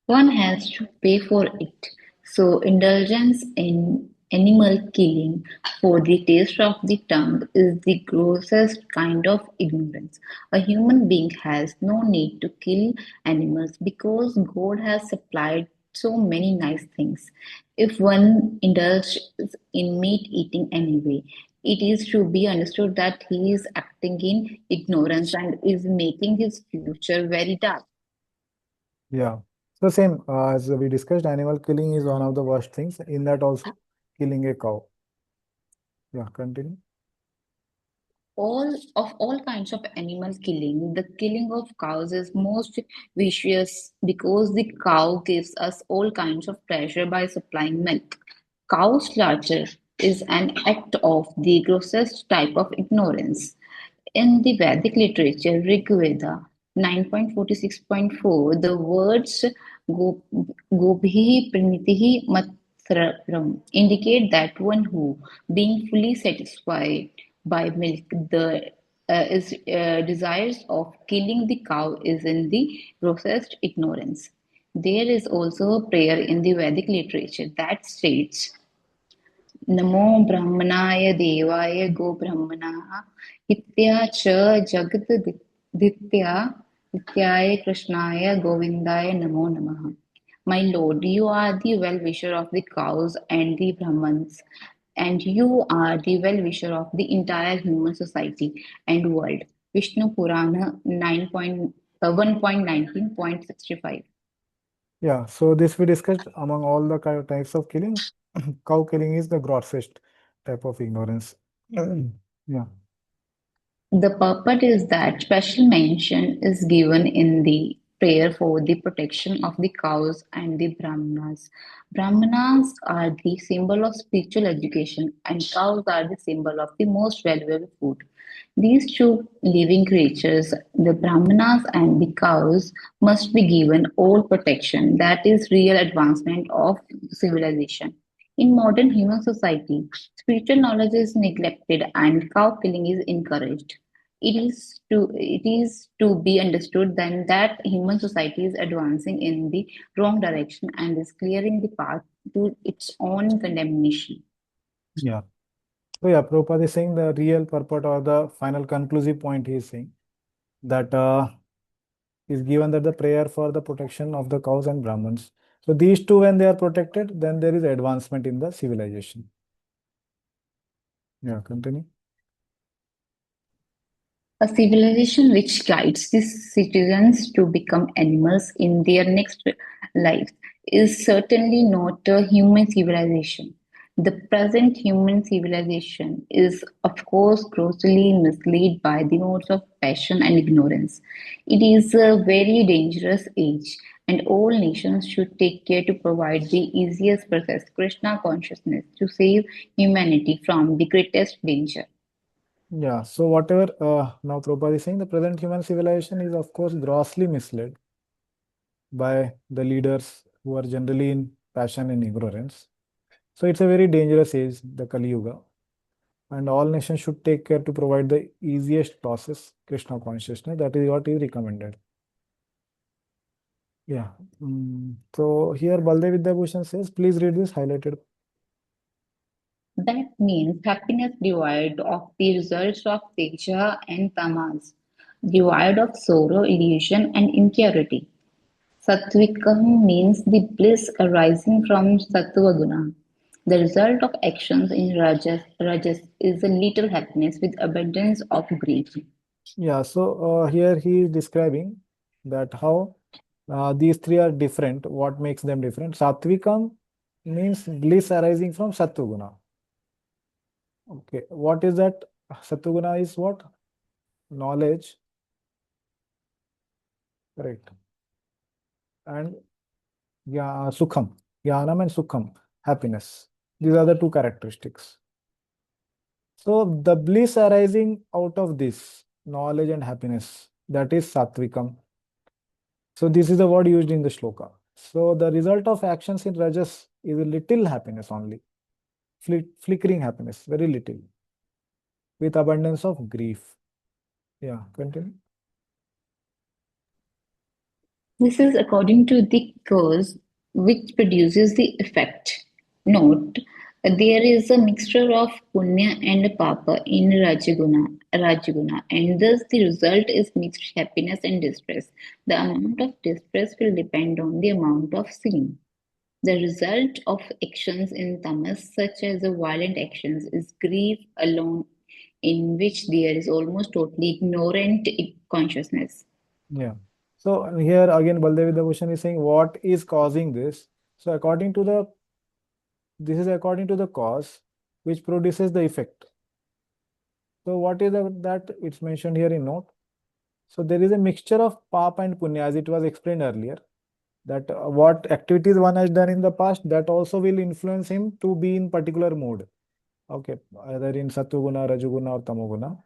One has to pay for it. So, indulgence in animal killing for the taste of the tongue is the grossest kind of ignorance. A human being has no need to kill animals because God has supplied so many nice things. If one indulges in meat eating anyway, it is to be understood that he is acting in ignorance and is making his future very dark. Yeah. So same as we discussed, animal killing is one of the worst things. In that also, killing a cow. Yeah. Continue. All kinds of animal killing, the killing of cows is most vicious because the cow gives us all kinds of pleasure by supplying milk. Cow slaughter is an act of the grossest type of ignorance. In the Vedic literature, Rig Veda 9.46.4, the words Gobhi Pranitihi Matraram indicate that one who, being fully satisfied by milk, the is desires of killing the cow is in the grossest ignorance. There is also a prayer in the Vedic literature that states नमो ब्रह्मणाय देवाय गोब्रह्मणः हित्या च जगद्दित्या नित्याय कृष्णाय गोविन्दाय नमो नमः. My Lord, you are the well-wisher of the cows and the Brahmans, and you are the well-wisher of the entire human society and world. Vishnu Purana 1.19.65. Yeah. So this we discussed among all the types of killing. Cow killing is the grossest type of ignorance. Yeah. The purport is that special mention is given in the prayer for the protection of the cows and the Brahmanas. Brahmanas are the symbol of spiritual education, and cows are the symbol of the most valuable food. These two living creatures, the Brahmanas and the cows, must be given all protection. That is real advancement of civilization. In modern human society, spiritual knowledge is neglected and cow killing is encouraged. It is to be understood then that human society is advancing in the wrong direction and is clearing the path to its own condemnation. Yeah. So yeah, Prabhupada is saying the real purport or the final conclusive point he is saying that is given that the prayer for the protection of the cows and Brahmins. So these two, when they are protected, then there is advancement in the civilization. Yeah, continue. A civilization which guides its citizens to become animals in their next lives is certainly not a human civilization. The present human civilization is, of course, grossly misled by the modes of passion and ignorance. It is a very dangerous age, and all nations should take care to provide the easiest process, Krishna consciousness, to save humanity from the greatest danger. Yeah, so whatever now Prabhupada is saying, the present human civilization is of course grossly misled by the leaders who are generally in passion and ignorance. So it's a very dangerous age, the Kali Yuga, and all nations should take care to provide the easiest process, Krishna consciousness. That is what is recommended. Yeah. So here Baldev Vidyabhushan says, please read this highlighted. That means happiness devoid of the results of teja and tamas, devoid of sorrow, illusion, and impurity. Satvikam means the bliss arising from sattva guna. The result of actions in rajas is a little happiness with abundance of grief. Yeah, so here he is describing that how these three are different, what makes them different. Satvikam means bliss arising from Sattva. Okay, what is that? Sattva is what? Knowledge, correct. And Sukham, Jnanam and Sukham, happiness. These are the two characteristics. So the bliss arising out of this knowledge and happiness, that is Satvikam. So this is the word used in the shloka. So the result of actions in Rajas is a little happiness only, flickering happiness, very little, with abundance of grief. Yeah, continue. This is according to the cause which produces the effect. Note, there is a mixture of punya and papa in Rajaguna, and thus the result is mixed happiness and distress. The amount of distress will depend on the amount of sin. The result of actions in tamas, such as the violent actions, is grief alone, in which there is almost totally ignorant consciousness. Yeah. So here again, Baldev Bhushan is saying what is causing this. So this is according to the cause which produces the effect. So what is that? It's mentioned here in note. So there is a mixture of papa and punya, as it was explained earlier, that what activities one has done in the past, that also will influence him to be in particular mood. Okay, either in Sattva-guna, Rajoguna or Tamoguna.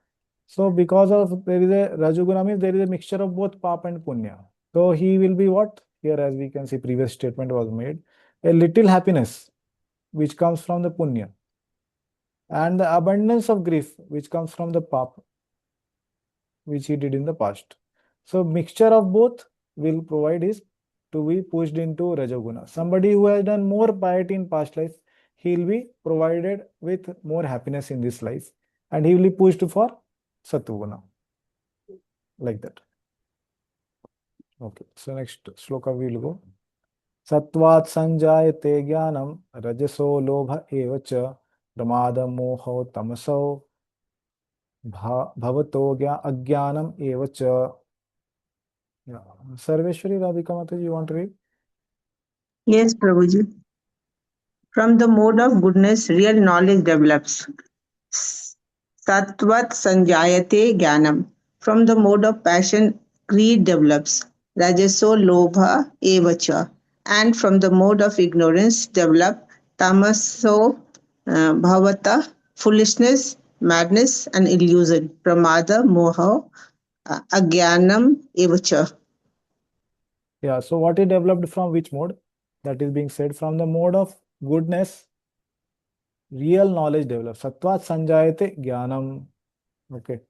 So because of there is a Rajoguna means there is a mixture of both papa and punya. So he will be what? Here, as we can see, previous statement was made, a little happiness which comes from the punya, and the abundance of grief which comes from the papa, which he did in the past. So mixture of both will provide his to be pushed into Rajoguna. Somebody who has done more piety in past life, he will be provided with more happiness in this life, and he will be pushed for Sattva, like that. Okay, so next shloka we will go. Sattvat sanjayate jnanam rajaso lobha evacha pramada moho tamaso bhavato ajnanam evacha. Yeah. Sarveshwari Radhika Mataji, you want to read? Yes, Prabhuji. From the mode of goodness, real knowledge develops. Sattvat sanjayate jnanam. From the mode of passion, greed develops. Rajaso lobha evacha. And from the mode of ignorance, develop tamaso bhavata, foolishness, madness, and illusion. Pramada moha agyanam evacha. Yeah, so what is developed from which mode? That is being said from the mode of goodness, real knowledge develops. Sattvat sanjayate jnanam. Okay.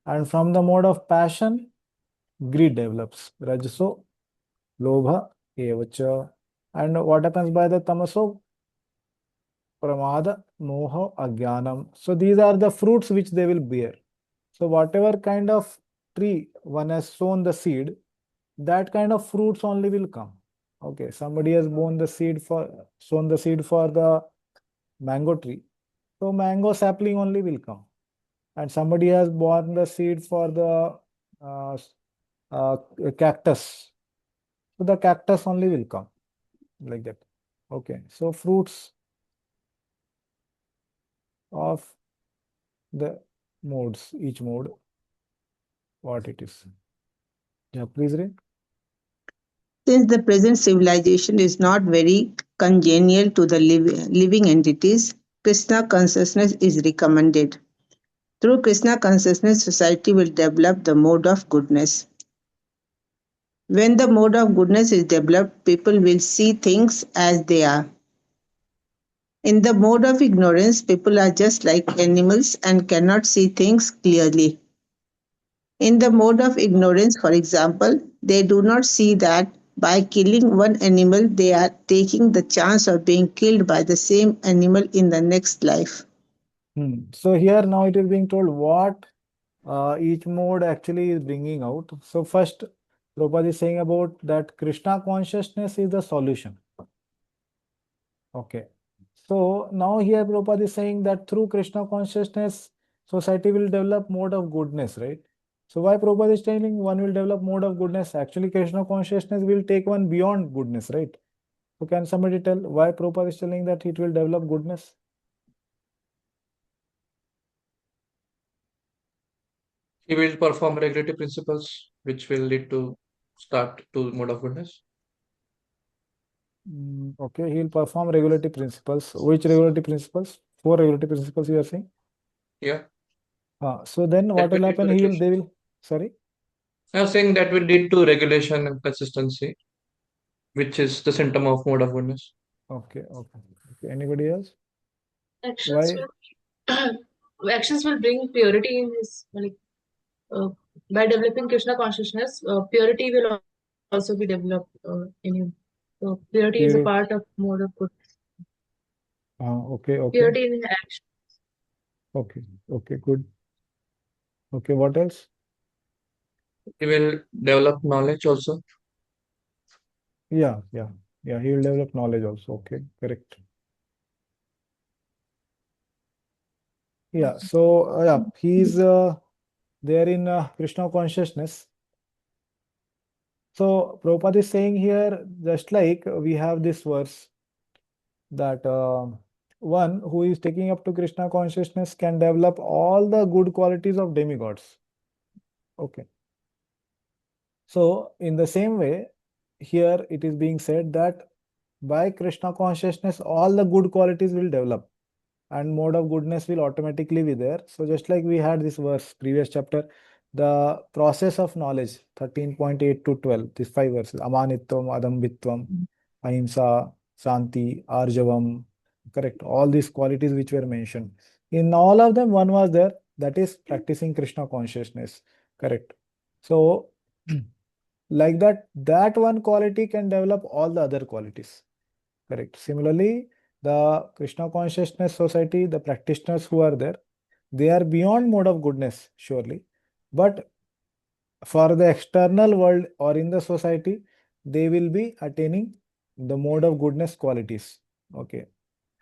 And from the mode of passion, greed develops. Rajaso, lobha, evacha. And what happens by the tamaso? Pramada, moha, ajnanam. So these are the fruits which they will bear. So whatever kind of tree one has sown the seed, that kind of fruits only will come. Okay, somebody has sown the seed for the mango tree. So mango sapling only will come. And somebody has born the seed for the cactus. So the cactus only will come, like that. Okay, so fruits of the modes, each mode, what it is. Yeah, please read. Since the present civilization is not very congenial to the living entities, Krishna consciousness is recommended. Through Krishna consciousness, society will develop the mode of goodness. When the mode of goodness is developed, people will see things as they are. In the mode of ignorance, people are just like animals and cannot see things clearly. In the mode of ignorance, for example, they do not see that by killing one animal, they are taking the chance of being killed by the same animal in the next life. So here now it is being told what each mode actually is bringing out. So first, Prabhupada is saying about that Krishna consciousness is the solution. Okay. So now here Prabhupada is saying that through Krishna consciousness, society will develop mode of goodness, right? So why Prabhupada is telling one will develop mode of goodness? Actually, Krishna consciousness will take one beyond goodness, right? So can somebody tell why Prabhupada is telling that it will develop goodness? He will perform regulative principles, which will lead to start to mode of goodness. Okay, he will perform regulative principles. Which regulative principles? 4 regulative principles you are saying? Yeah. So then what will will lead to happen? They will, sorry? I was saying that will lead to regulation and consistency, which is the symptom of mode of goodness. Okay. Anybody else? Actions Why? will actions will bring purity in his by developing Krishna consciousness. Purity will also be developed in him. So purity is a part of mode of good. Okay. Purity in action. Okay, good. Okay, what else? He will develop knowledge also. Yeah, he will develop knowledge also. Okay, correct. Yeah, so he's there in Krishna consciousness. So Prabhupada is saying here, just like we have this verse that one who is taking up to Krishna consciousness can develop all the good qualities of demigods. Okay. So in the same way, here it is being said that by Krishna consciousness, all the good qualities will develop and mode of goodness will automatically be there. So just like we had this verse, previous chapter, the process of knowledge, 13.8 to 12, these 5 verses, amanitvam, adambitvam, ahimsa, shanti, arjavam, correct, all these qualities which were mentioned. In all of them, one was there, that is practicing Krishna consciousness, correct. So like that one quality can develop all the other qualities, correct. Similarly, the Krishna consciousness society, the practitioners who are there, they are beyond mode of goodness, surely. But for the external world or in the society, they will be attaining the mode of goodness qualities. Okay,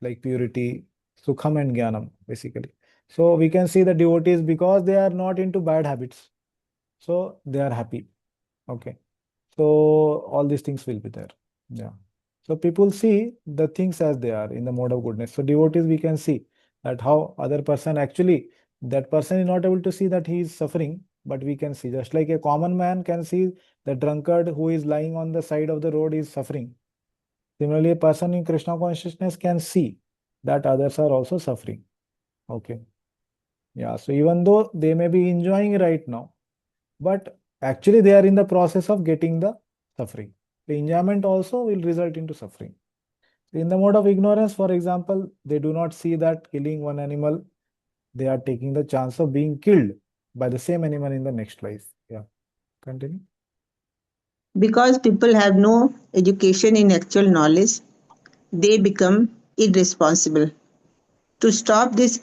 like purity, sukham and jnanam, basically. So we can see the devotees because they are not into bad habits. So they are happy. Okay. So all these things will be there. Yeah. So people see the things as they are in the mode of goodness. So devotees, we can see that how other person actually, that person is not able to see that he is suffering, but we can see just like a common man can see the drunkard who is lying on the side of the road is suffering. Similarly, a person in Krishna consciousness can see that others are also suffering. Okay. Yeah. So even though they may be enjoying right now, but actually they are in the process of getting the suffering. The enjoyment also will result into suffering. In the mode of ignorance, for example, they do not see that killing one animal, they are taking the chance of being killed by the same animal in the next life. Yeah, continue. Because people have no education in actual knowledge, they become irresponsible. To stop this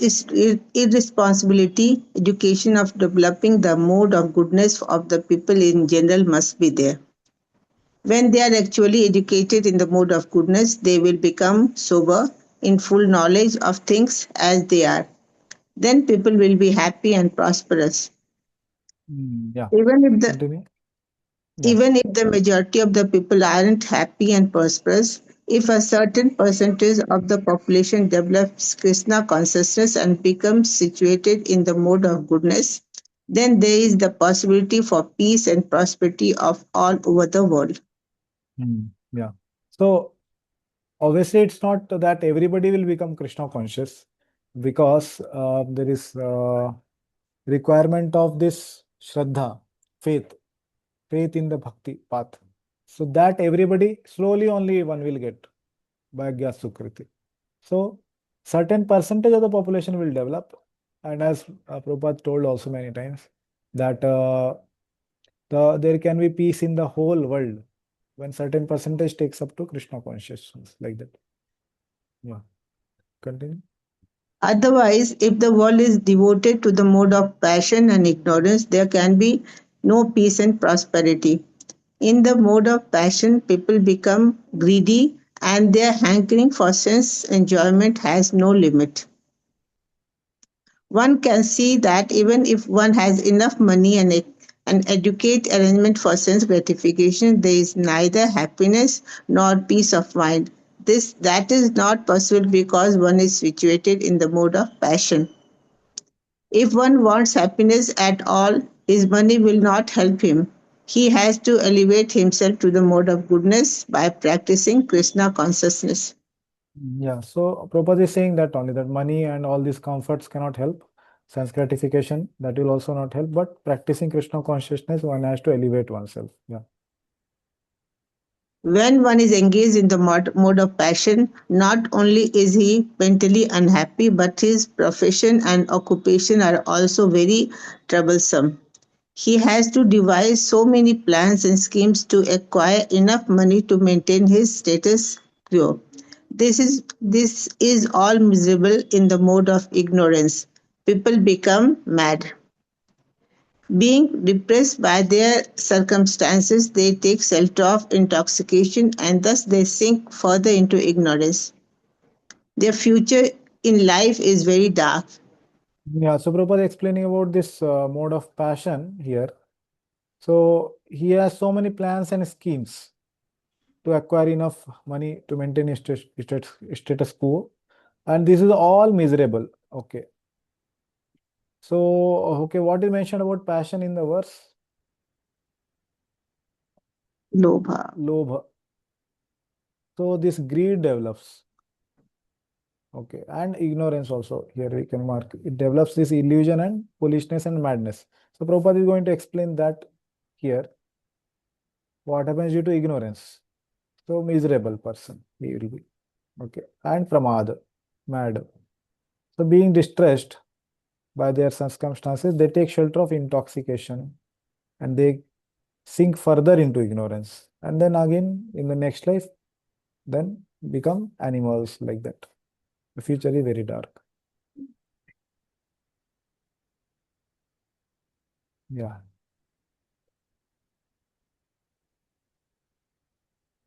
irresponsibility, education of developing the mode of goodness of the people in general must be there. When they are actually educated in the mode of goodness, they will become sober in full knowledge of things as they are. Then people will be happy and prosperous. Yeah. Even if the Continue. Yeah. Even if the majority of the people aren't happy and prosperous, if a certain percentage of the population develops Krishna consciousness and becomes situated in the mode of goodness, then there is the possibility for peace and prosperity of all over the world. Yeah. So obviously, it's not that everybody will become Krishna conscious because there is requirement of this Shraddha, faith in the bhakti path. So that everybody slowly only one will get by Gya Sukriti. So certain percentage of the population will develop, and as Prabhupada told also many times that there can be peace in the whole world when certain percentage takes up to Krishna consciousness, like that. Yeah. Continue. Otherwise, if the world is devoted to the mode of passion and ignorance, there can be no peace and prosperity. In the mode of passion, people become greedy and their hankering for sense enjoyment has no limit. One can see that even if one has enough money and an adequate arrangement for sense gratification, there is neither happiness nor peace of mind. That is not possible because one is situated in the mode of passion. If one wants happiness at all, his money will not help him. He has to elevate himself to the mode of goodness by practicing Krishna consciousness. Yeah, so Prabhupada is saying that only that money and all these comforts cannot help. Sense gratification, that will also not help, but practicing Krishna consciousness, one has to elevate oneself. Yeah. When one is engaged in the mode of passion, not only is he mentally unhappy, but his profession and occupation are also very troublesome. He has to devise so many plans and schemes to acquire enough money to maintain his status quo. This is all miserable in the mode of ignorance. People become mad. Being depressed by their circumstances, they take self-off intoxication and thus they sink further into ignorance. Their future in life is very dark. Yeah, so Prabhupada explaining about this mode of passion here. So he has so many plans and schemes to acquire enough money to maintain his status quo, and this is all miserable. Okay. So, okay, what is mentioned about passion in the verse? Lobha. Lobha. So this greed develops. Okay, and ignorance also. Here we can mark. It develops this illusion and foolishness and madness. So Prabhupada is going to explain that here. What happens due to ignorance? So miserable person he will be. Okay, and pramad, mad. So being distressed by their circumstances, they take shelter of intoxication and they sink further into ignorance. And then again in the next life, then become animals like that. The future is very dark. Yeah.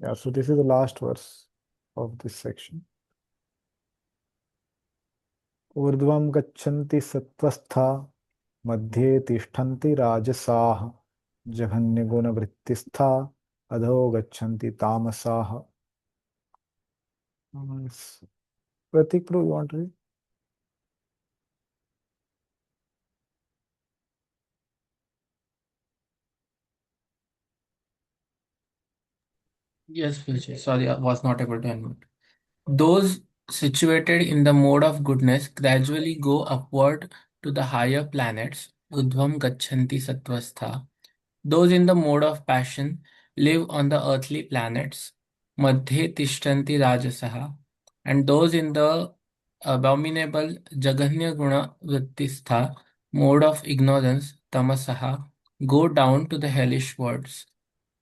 Yeah, so this is the last verse of this section. ऊर्ध्वं गच्छन्ति सत्त्वस्था मध्ये तिष्ठन्ति राजसाः जघन्यगुणवृत्तिस्था अधो गच्छन्ति तामसाः. Pratik, you want to read? Yes, Vijay. Sorry, I was not able to unmute. Those situated in the mode of goodness gradually go upward to the higher planets, Udvam Gachanti Sattvastha. Those in the mode of passion live on the earthly planets, Madhye Tishtanti Rajasaha. And those in the abominable Jaganya Guna Vrittistha mode of ignorance, Tamasaha, go down to the hellish worlds,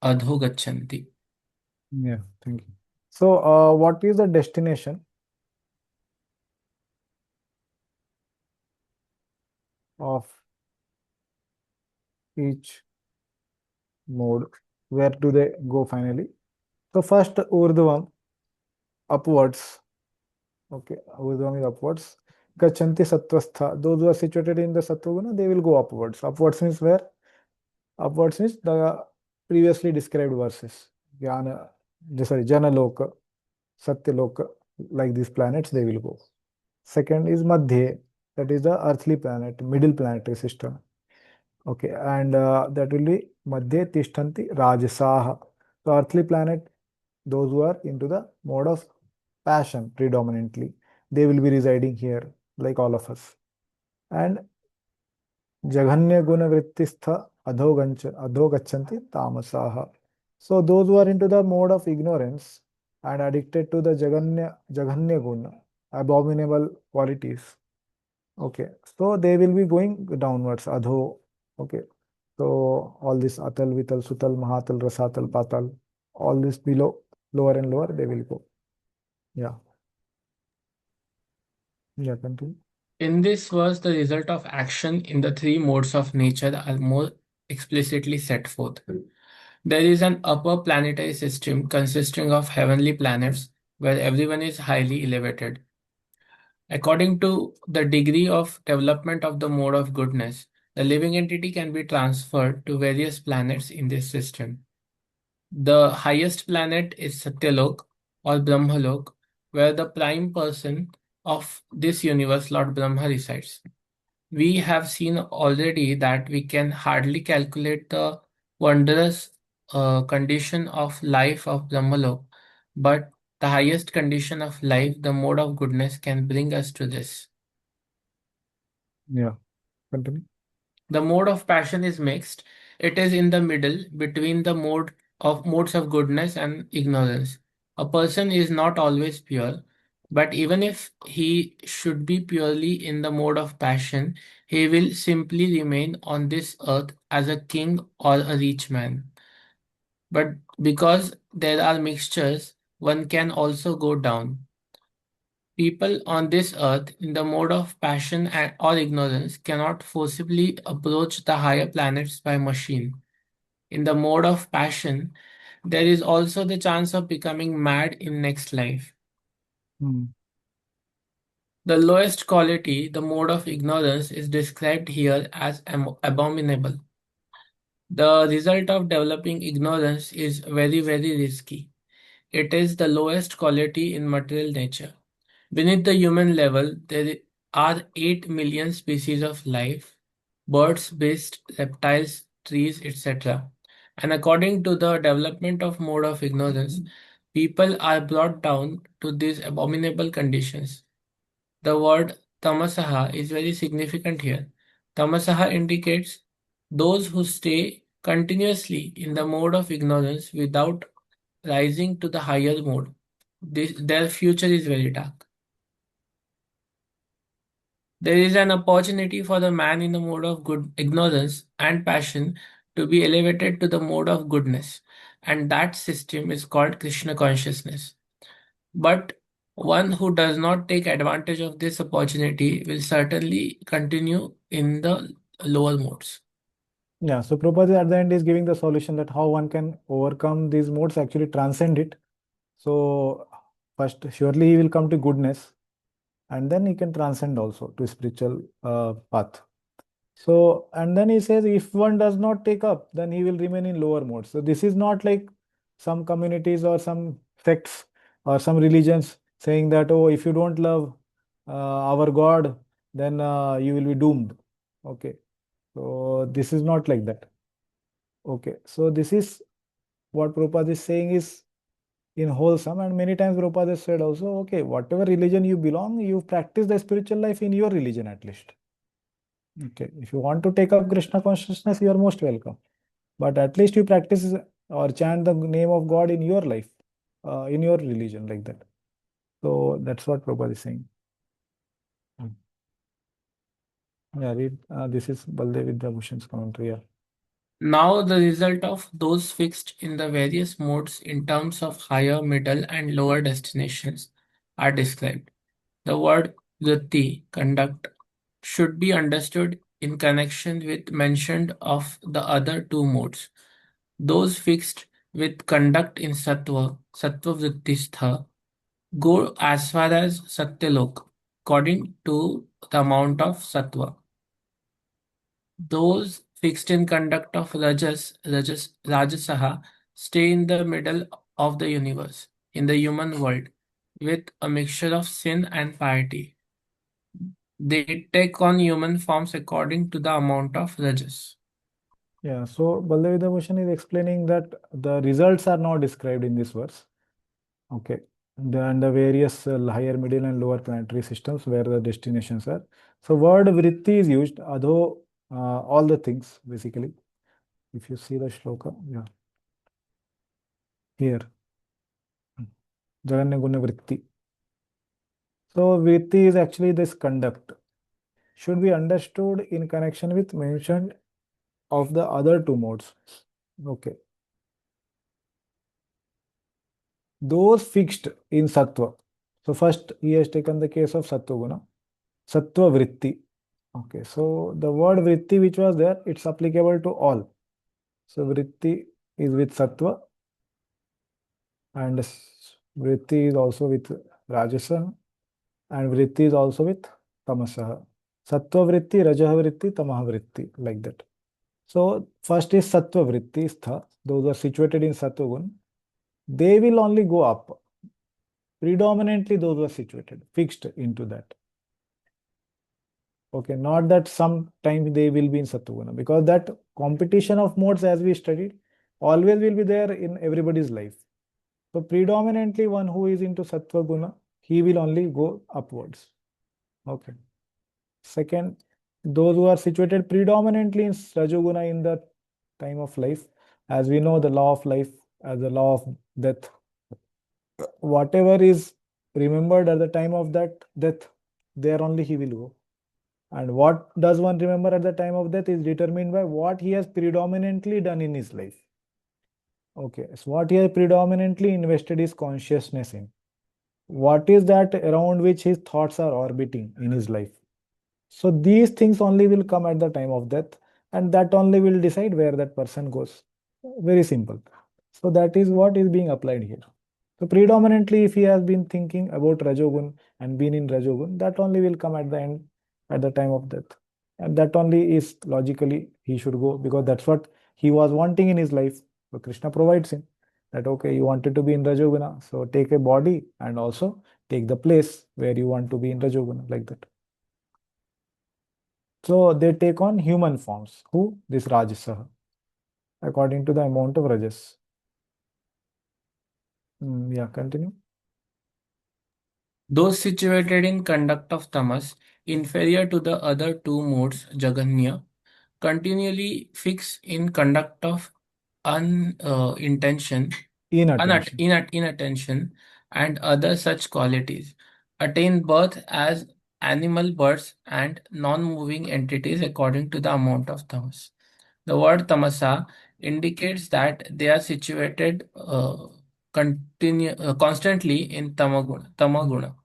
Adho Gachanti. Yeah, thank you. So, what is the destination of each mode? Where do they go finally? So, first, Urdhvam, upwards. Okay, Urdhvam is upwards. Gachanti Sattvastha. Those who are situated in the Sattvaguna, they will go upwards. Upwards means where? Upwards means the previously described verses. Jnana, Janaloka, Satyaloka, like these planets, they will go. Second is Madhye, that is the earthly planet, middle planetary system. Okay, and that will be Madhye Tishtanti Rajasaha. So earthly planet, those who are into the mode of passion predominantly, they will be residing here, like all of us. And Jaganya Guna Vrittistha Adho Gachanti Tamasaha. So those who are into the mode of ignorance and addicted to the Jaganya Guna, abominable qualities. Okay, so they will be going downwards, Adho. Okay, so all this Atal, Vital, Sutal, Mahatal, Rasatal, Patal, all this below, lower and lower, they will go. Yeah. Yeah, continue. In this verse, the result of action in the three modes of nature are more explicitly set forth. There is an upper planetary system consisting of heavenly planets where everyone is highly elevated. According to the degree of development of the mode of goodness, the living entity can be transferred to various planets in this system. The highest planet is Satyalok or Brahmalok, where the prime person of this universe, Lord Brahma, resides. We have seen already that we can hardly calculate the wondrous condition of life of Brahmalok, but the highest condition of life, the mode of goodness, can bring us to this. Yeah, continue. The mode of passion is mixed. It is in the middle between the modes of goodness and ignorance. A person is not always pure, but even if he should be purely in the mode of passion, he will simply remain on this earth as a king or a rich man. But because there are mixtures, one can also go down. People on this earth, in the mode of passion or ignorance, cannot forcibly approach the higher planets by machine. In the mode of passion, there is also the chance of becoming mad in next life. Hmm. The lowest quality, the mode of ignorance, is described here as abominable. The result of developing ignorance is very, very risky. It is the lowest quality in material nature. Beneath the human level, there are 8 million species of life, birds, beasts, reptiles, trees, etc. And according to the development of mode of ignorance, people are brought down to these abominable conditions. The word tamasaha is very significant here. Tamasaha indicates those who stay continuously in the mode of ignorance without rising to the higher mode. Their future is very dark. There is an opportunity for the man in the mode of good ignorance and passion to be elevated to the mode of goodness, and that system is called Krishna consciousness. But one who does not take advantage of this opportunity will certainly continue in the lower modes. Yeah, so Prabhupada at the end is giving the solution that how one can overcome these modes, actually transcend it. So first, surely he will come to goodness, and then he can transcend also to spiritual path. So, and then he says, if one does not take up, then he will remain in lower modes. So this is not like some communities or some sects or some religions saying that, oh, if you don't love our God, then you will be doomed. Okay. So this is not like that. Okay. So this is what Prabhupada is saying is in wholesome, and many times Prabhupada has said also, okay, whatever religion you belong, you practice the spiritual life in your religion at least. Okay, if you want to take up Krishna consciousness, you are most welcome. But at least you practice or chant the name of God in your life, in your religion, like that. So that's what Prabhupada is saying. Yeah, read. This is Bhaktivedanta Bhushan's commentary. Yeah. Now the result of those fixed in the various modes in terms of higher, middle, and lower destinations are described. The word vritti, conduct, should be understood in connection with mention of the other two modes. Those fixed with conduct in sattva, sattva vrittistha, go as far as satyalok, according to the amount of sattva. Those fixed in conduct of rajasaha, stay in the middle of the universe, in the human world, with a mixture of sin and piety. They take on human forms according to the amount of rajas. Yeah, so Bhaktivedanta Bhushan is explaining that the results are not described in this verse. Okay. And the various higher, middle, and lower planetary systems where the destinations are. So word vritti is used, although all the things basically. If you see the shloka, yeah, here, Jaganya Guna vritti. So vritti is actually this conduct. Should be understood in connection with mention of the other two modes. Okay. Those fixed in sattva. So first he has taken the case of sattva guna, sattva vritti. Okay, so the word vritti which was there, it's applicable to all. So vritti is with sattva, and vritti is also with rajasa, and vritti is also with tamasa. Sattva vritti, rajaha vritti, tamaha vritti, like that. So first is sattva vritti, stha. Those who are situated in sattva gun, they will only go up. Predominantly those who are situated, fixed into that. Okay, not that sometime they will be in Sattva-guna, because that competition of modes, as we studied, always will be there in everybody's life. So predominantly one who is into Sattva-guna, he will only go upwards. Okay. Second, those who are situated predominantly in Rajoguna in the time of life, as we know the law of life as the law of death. Whatever is remembered at the time of that death, there only he will go. And what does one remember at the time of death is determined by what he has predominantly done in his life. Okay, so what he has predominantly invested his consciousness in. What is that around which his thoughts are orbiting in his life? So these things only will come at the time of death, and that only will decide where that person goes. Very simple. So that is what is being applied here. So predominantly, if he has been thinking about Rajogun and been in Rajogun, that only will come at the end, at the time of death. And that only is logically he should go, because that's what he was wanting in his life. So Krishna provides him that, okay, you wanted to be in Rajoguna, so take a body and also take the place where you want to be in Rajoguna, like that. So they take on human forms. Who? This Rajasaha, according to the amount of Rajas. Yeah, continue. Those situated in conduct of tamas, inferior to the other two modes, jaganya, continually fix in conduct of inattention and other such qualities, attain birth as animal birds and non-moving entities according to the amount of tamas. The word tamasa indicates that they are situated constantly in tamaguna.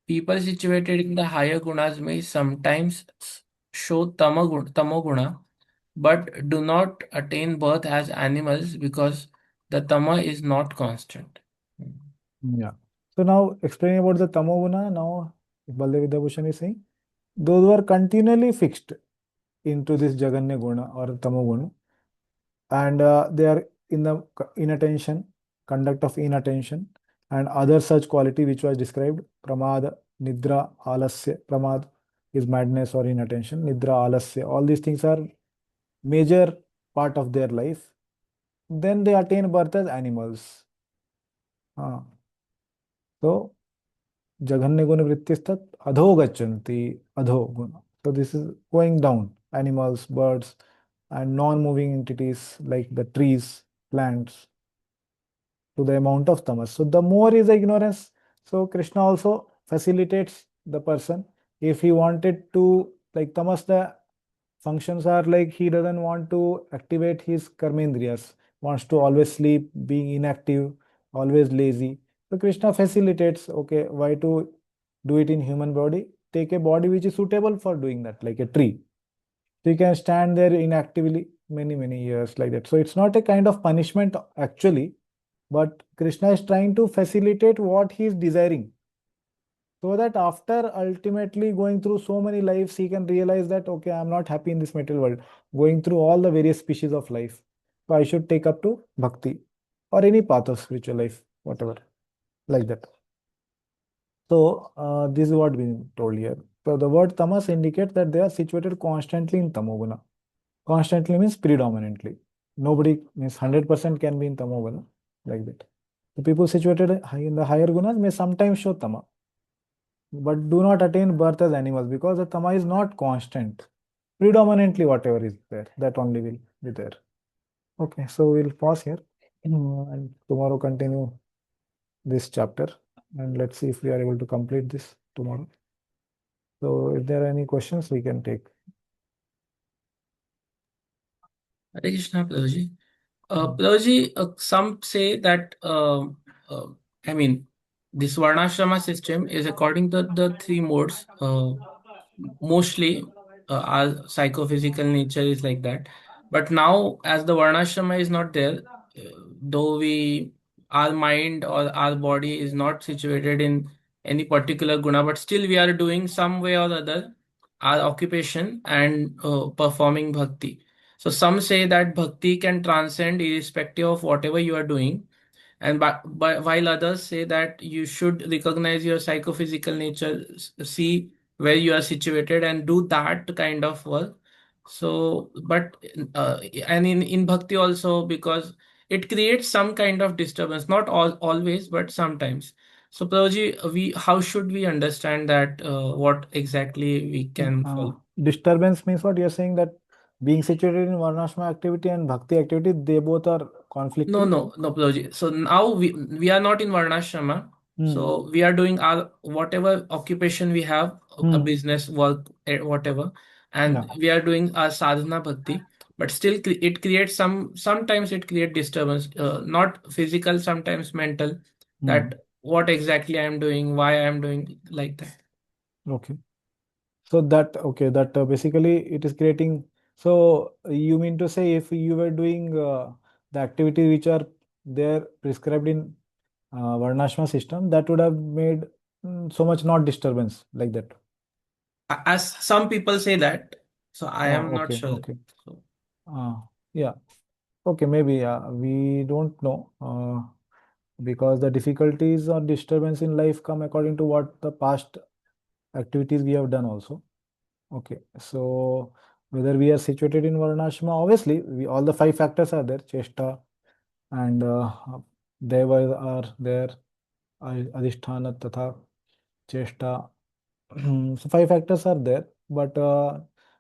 People situated in the higher gunas may sometimes show tamoguna, but do not attain birth as animals because the tama is not constant. Yeah. So now explaining about the Tamoguna, now Baldev Vidyabhushan is saying, those who are continually fixed into this Jaganya Guna or Tamoguna, and they are in the inattention, conduct of inattention, and other such quality which was described, Pramad, Nidra, Alasya. Pramad is madness or inattention, Nidra, Alasya. All these things are major part of their life. Then they attain birth as animals. So Jaghanya guna vrittistat adho gachanti, adho guna. So this is going down. Animals, birds, and non-moving entities like the trees, plants, to the amount of tamas. So the more is the ignorance. So Krishna also facilitates the person. If he wanted to, like tamas, the functions are like he doesn't want to activate his karmendriyas, wants to always sleep, being inactive, always lazy. So Krishna facilitates, okay, why to do it in human body? Take a body which is suitable for doing that, like a tree. So you can stand there inactively many years like that. So it's not a kind of punishment actually, but Krishna is trying to facilitate what he is desiring, so that after ultimately going through so many lives, he can realize that, okay, I'm not happy in this material world, going through all the various species of life. So I should take up to bhakti or any path of spiritual life, whatever, like that. So this is what we told here. So the word tamas indicates that they are situated constantly in tamoguna. Constantly means predominantly. Nobody means 100% can be in tamoguna, like that. The people situated in the higher gunas may sometimes show tama, but do not attain birth as animals, because the tama is not constant. Predominantly whatever is there, that only will be there. Okay, so we'll pause here and tomorrow continue this chapter, and let's see if we are able to complete this tomorrow. So if there are any questions, we can take. Hare Krishna, Prabhuji. Prabhuji, some say that I mean, this Varnashrama system is according to the three modes. Mostly, our psychophysical nature is like that. But now, as the Varnashrama is not there, though our mind or our body is not situated in any particular guna, but still we are doing some way or other our occupation and performing bhakti. So some say that bhakti can transcend irrespective of whatever you are doing, and while others say that you should recognize your psychophysical nature, see where you are situated, and do that kind of work. So, but and in bhakti also, because it creates some kind of disturbance, not always, but sometimes. So, Prabhuji, how should we understand that? What exactly we can follow? Disturbance means what? You're saying that being situated in Varnashma activity and Bhakti activity, they both are conflicting? No, Prabhuji. So now we are not in Varnashrama. So we are doing our whatever occupation we have, a business, work, whatever, and we are doing our sadhana bhakti. But still, it creates sometimes it creates disturbance, not physical, sometimes mental. That what exactly I am doing, why I am doing like that. Okay. So that, okay, that basically it is creating. So you mean to say if you were doing the activity which are there prescribed in Varnashma system, that would have made so much not disturbance like that. As some people say that, so I am not Okay, sure. okay. So, Yeah. Okay, maybe we don't know because the difficulties or disturbance in life come according to what the past activities we have done also. Okay, so whether we are situated in Varnashma, obviously all the 5 factors are there, Cheshta and Deva are there, Adhisthana, Tatha, Cheshta. So 5 factors are there, but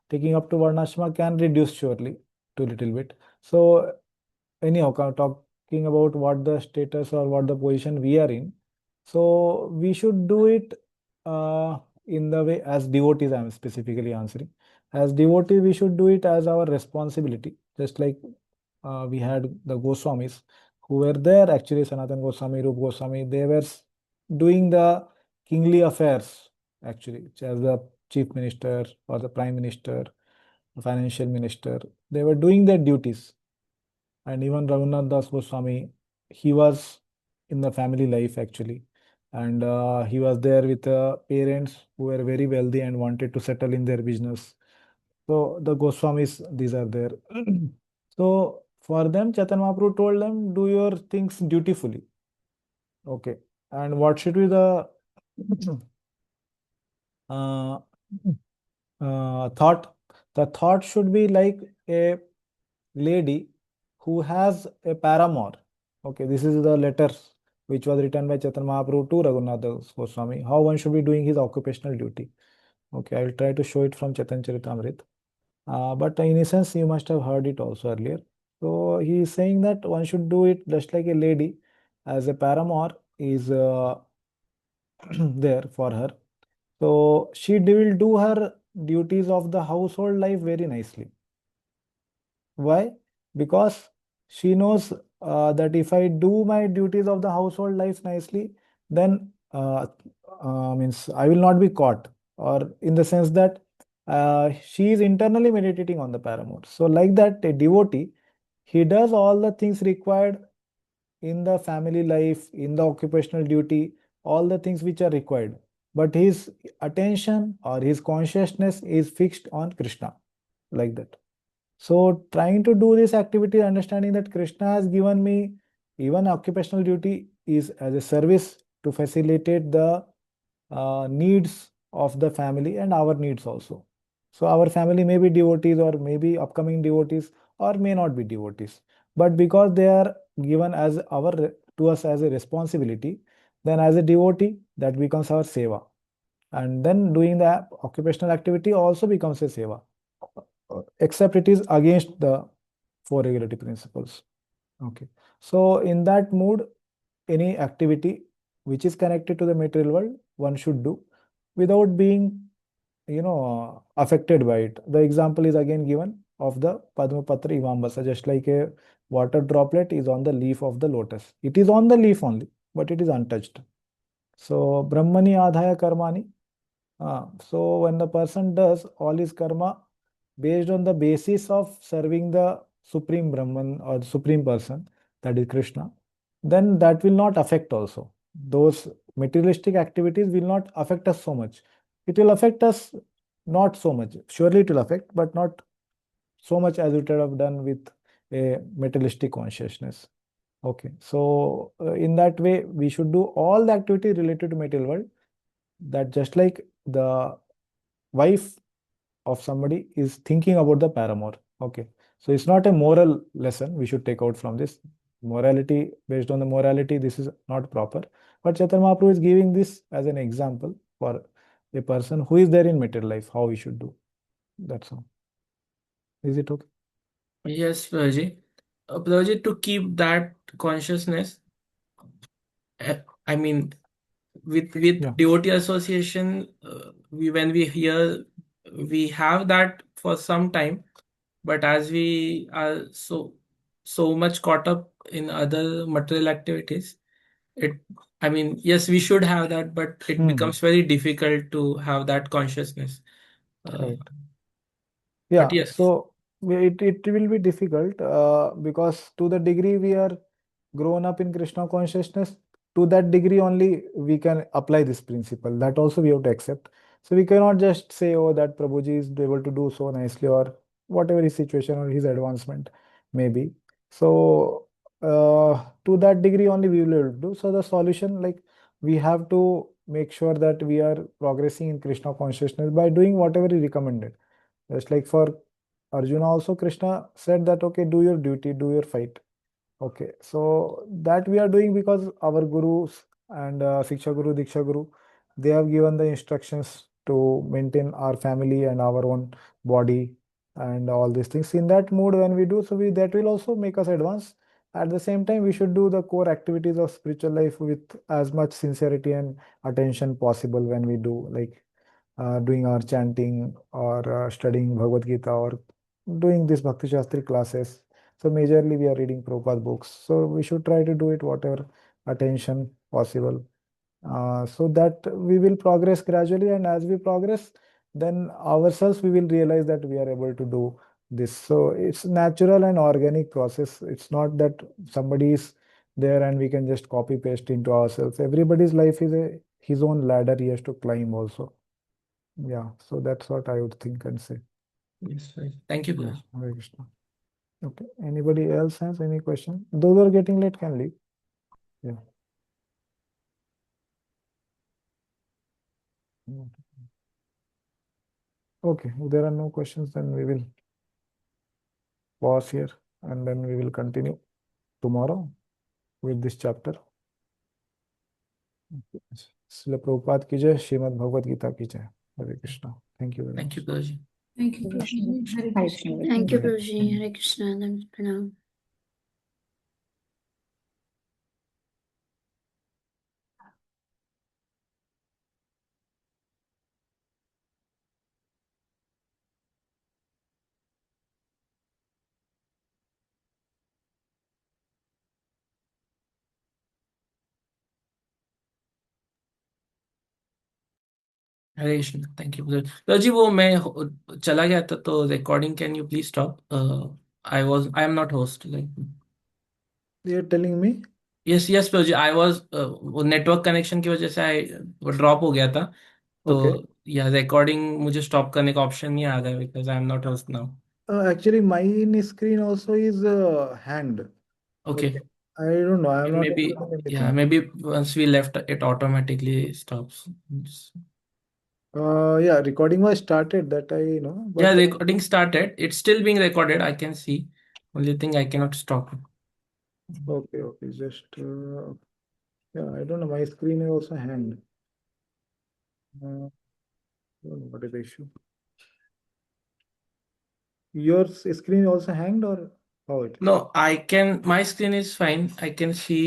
taking up to Varnashma can reduce surely to little bit. So anyhow, talking about what the status or what the position we are in, so we should do it in the way as devotees. I am specifically answering as devotee, we should do it as our responsibility, just like we had the Goswamis who were there. Actually, Sanatan Goswami, Rup Goswami, they were doing the kingly affairs actually as the chief minister or the prime minister, the financial minister. They were doing their duties. And even Raghunath Das Goswami, he was in the family life actually, and he was there with parents who were very wealthy and wanted to settle in their business. So the Goswamis, these are there. So for them, Chaitanya Mahaprabhu told them, do your things dutifully. Okay. And what should be the thought? The thought should be like a lady who has a paramour. Okay, this is the letter which was written by Chaitanya Mahaprabhu to Raghunath Goswami, how one should be doing his occupational duty. Okay, I will try to show it from Chaitanya Charitamrita. But in essence, you must have heard it also earlier. So he is saying that one should do it just like a lady, as a paramour is there for her. So she will do her duties of the household life very nicely. Why? Because she knows that if I do my duties of the household life nicely, then means I will not be caught, or in the sense that she is internally meditating on the paramour. So, like that, a devotee, he does all the things required in the family life, in the occupational duty, all the things which are required. But his attention or his consciousness is fixed on Krishna, like that. So trying to do this activity, understanding that Krishna has given me even occupational duty is as a service to facilitate the needs of the family and our needs also. So our family may be devotees or maybe upcoming devotees or may not be devotees. But because they are given as our to us as a responsibility, then as a devotee, that becomes our seva. And then doing the occupational activity also becomes a seva, except it is against the 4 regularity principles. Okay. So in that mood, any activity which is connected to the material world, one should do without being, affected by it. The example is again given of the Padmapatra Ivambasa, just like a water droplet is on the leaf of the lotus. It is on the leaf only, but it is untouched. So Brahmani Adhaya Karmani. So when the person does all his karma based on the basis of serving the Supreme Brahman or the Supreme Person, that is Krishna, then that will not affect also. Those materialistic activities will not affect us so much. It will affect us not so much. Surely it will affect, but not so much as it would have done with a materialistic consciousness. Okay, so in that way, we should do all the activity related to material world. That just like the wife of somebody is thinking about the paramour. Okay, so it's not a moral lesson we should take out from this. Morality, based on the morality, this is not proper. But Chaitanya Mahaprabhu is giving this as an example for a person who is there in material life, how we should do. That's all. Is it okay? Yes, Prabhuji. Prabhuji, to keep that consciousness, I mean, with Yeah. devotee association, when we hear, we have that for some time, but as we are so much caught up in other material activities, I mean, yes, we should have that, but it becomes very difficult to have that consciousness. Right. But Yeah, yes, so it will be difficult because to the degree we are grown up in Krishna consciousness, to that degree only we can apply this principle. That also we have to accept. So we cannot just say, oh, that Prabhuji is able to do so nicely, or whatever his situation or his advancement may be. So to that degree only we will be able to do. So the solution, like, we have to make sure that we are progressing in Krishna consciousness by doing whatever he recommended. Just like for Arjuna also, Krishna said that, okay, do your duty, do your fight. Okay, so that we are doing because our gurus and Siksha Guru, Diksha Guru, they have given the instructions to maintain our family and our own body and all these things. In that mood, when we do, so that will also make us advance. At the same time, we should do the core activities of spiritual life with as much sincerity and attention possible when we do, like doing our chanting or studying Bhagavad Gita or doing this Bhakti Shastri classes. So majorly we are reading Prabhupada books. So we should try to do it whatever attention possible. So that we will progress gradually, and as we progress, then ourselves we will realize that we are able to do this. So it's natural and organic process. It's not that somebody is there and we can just copy paste into ourselves. Everybody's life is his own ladder he has to climb also. Yeah, so that's what I would think and say. yes, right. Thank you, Yeah, Prabhuji. Hare Krishna. Okay, anybody else has any question? Those who are getting late can leave. Yeah. Okay, if there are no questions, then we will pause here and then we will continue tomorrow with this chapter. Srila Prabhupada ki jai, Srimad Bhagavad Gita ki jai. Hare Krishna. Thank you very Thank much. you, Prabhuji. Thank you, Prabhuji. Hare Hare Krishna. Krishna. Thank you, Prabhuji. Hare Krishna. Pranam. Hare Krishna thank you तो जी वो मैं चला गया था तो recording can you please stop I am not host like You're telling me? Yes yes Prabhu I was वो network connection की वजह से वो ड्रॉप हो गया था तो Okay. या रिकॉर्डिंग मुझे स्टॉप करने का ऑप्शन नहीं आ रहा है because I am not host now Actually, my screen also is hanged. Okay Okay. I don't know. I am may not be able to do या anything. Maybe once we left it automatically stops Yeah, recording was started, that I know, yeah but recording started it's still being recorded I can see only thing I cannot stop it. okay, just yeah, I don't know. My screen is also hanged. Don't know what is the issue? Your screen also hanged or how it is? No, I can. My screen is fine. I can see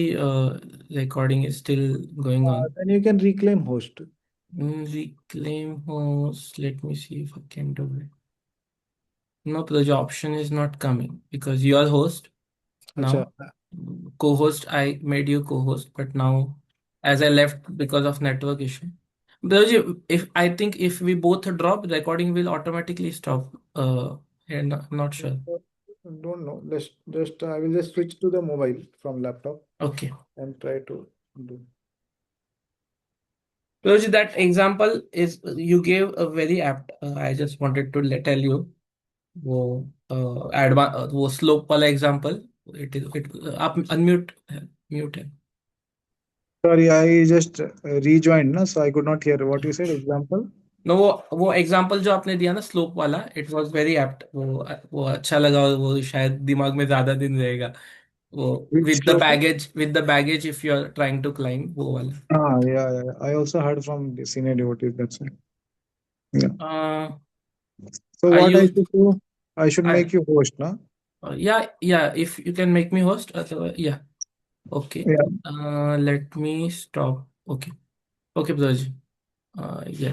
recording is still going on. Then you can reclaim host. Reclaim host. Let me see if I can do it. No, the option is not coming because you are host Acha. now. Co-host, I made you co-host, but now as I left because of network issue. Because if I think if we both drop, recording will automatically stop. And I'm not sure. Don't know. Just I will just switch to the mobile from laptop Okay. and try to do. Prabhuji, that example is you gave a very apt. I just wanted to tell you वो वो slope वाला example आप unmute mute है Sorry, I just rejoined, na, so I could not hear what you said. Example. No वो example जो आपने दिया ना स्लोप वाला इट वाज वेरी एप्ट वो अच्छा लगा वो शायद दिमाग में ज्यादा दिन रहेगा वो Which slope? With the baggage if you are trying to climb वो वाला Yeah. I also heard from the senior devotees. That's it. Yeah. So I what I used should do? I should make you host, na? yeah if you can make me host yeah okay Yeah. let me stop okay brother yes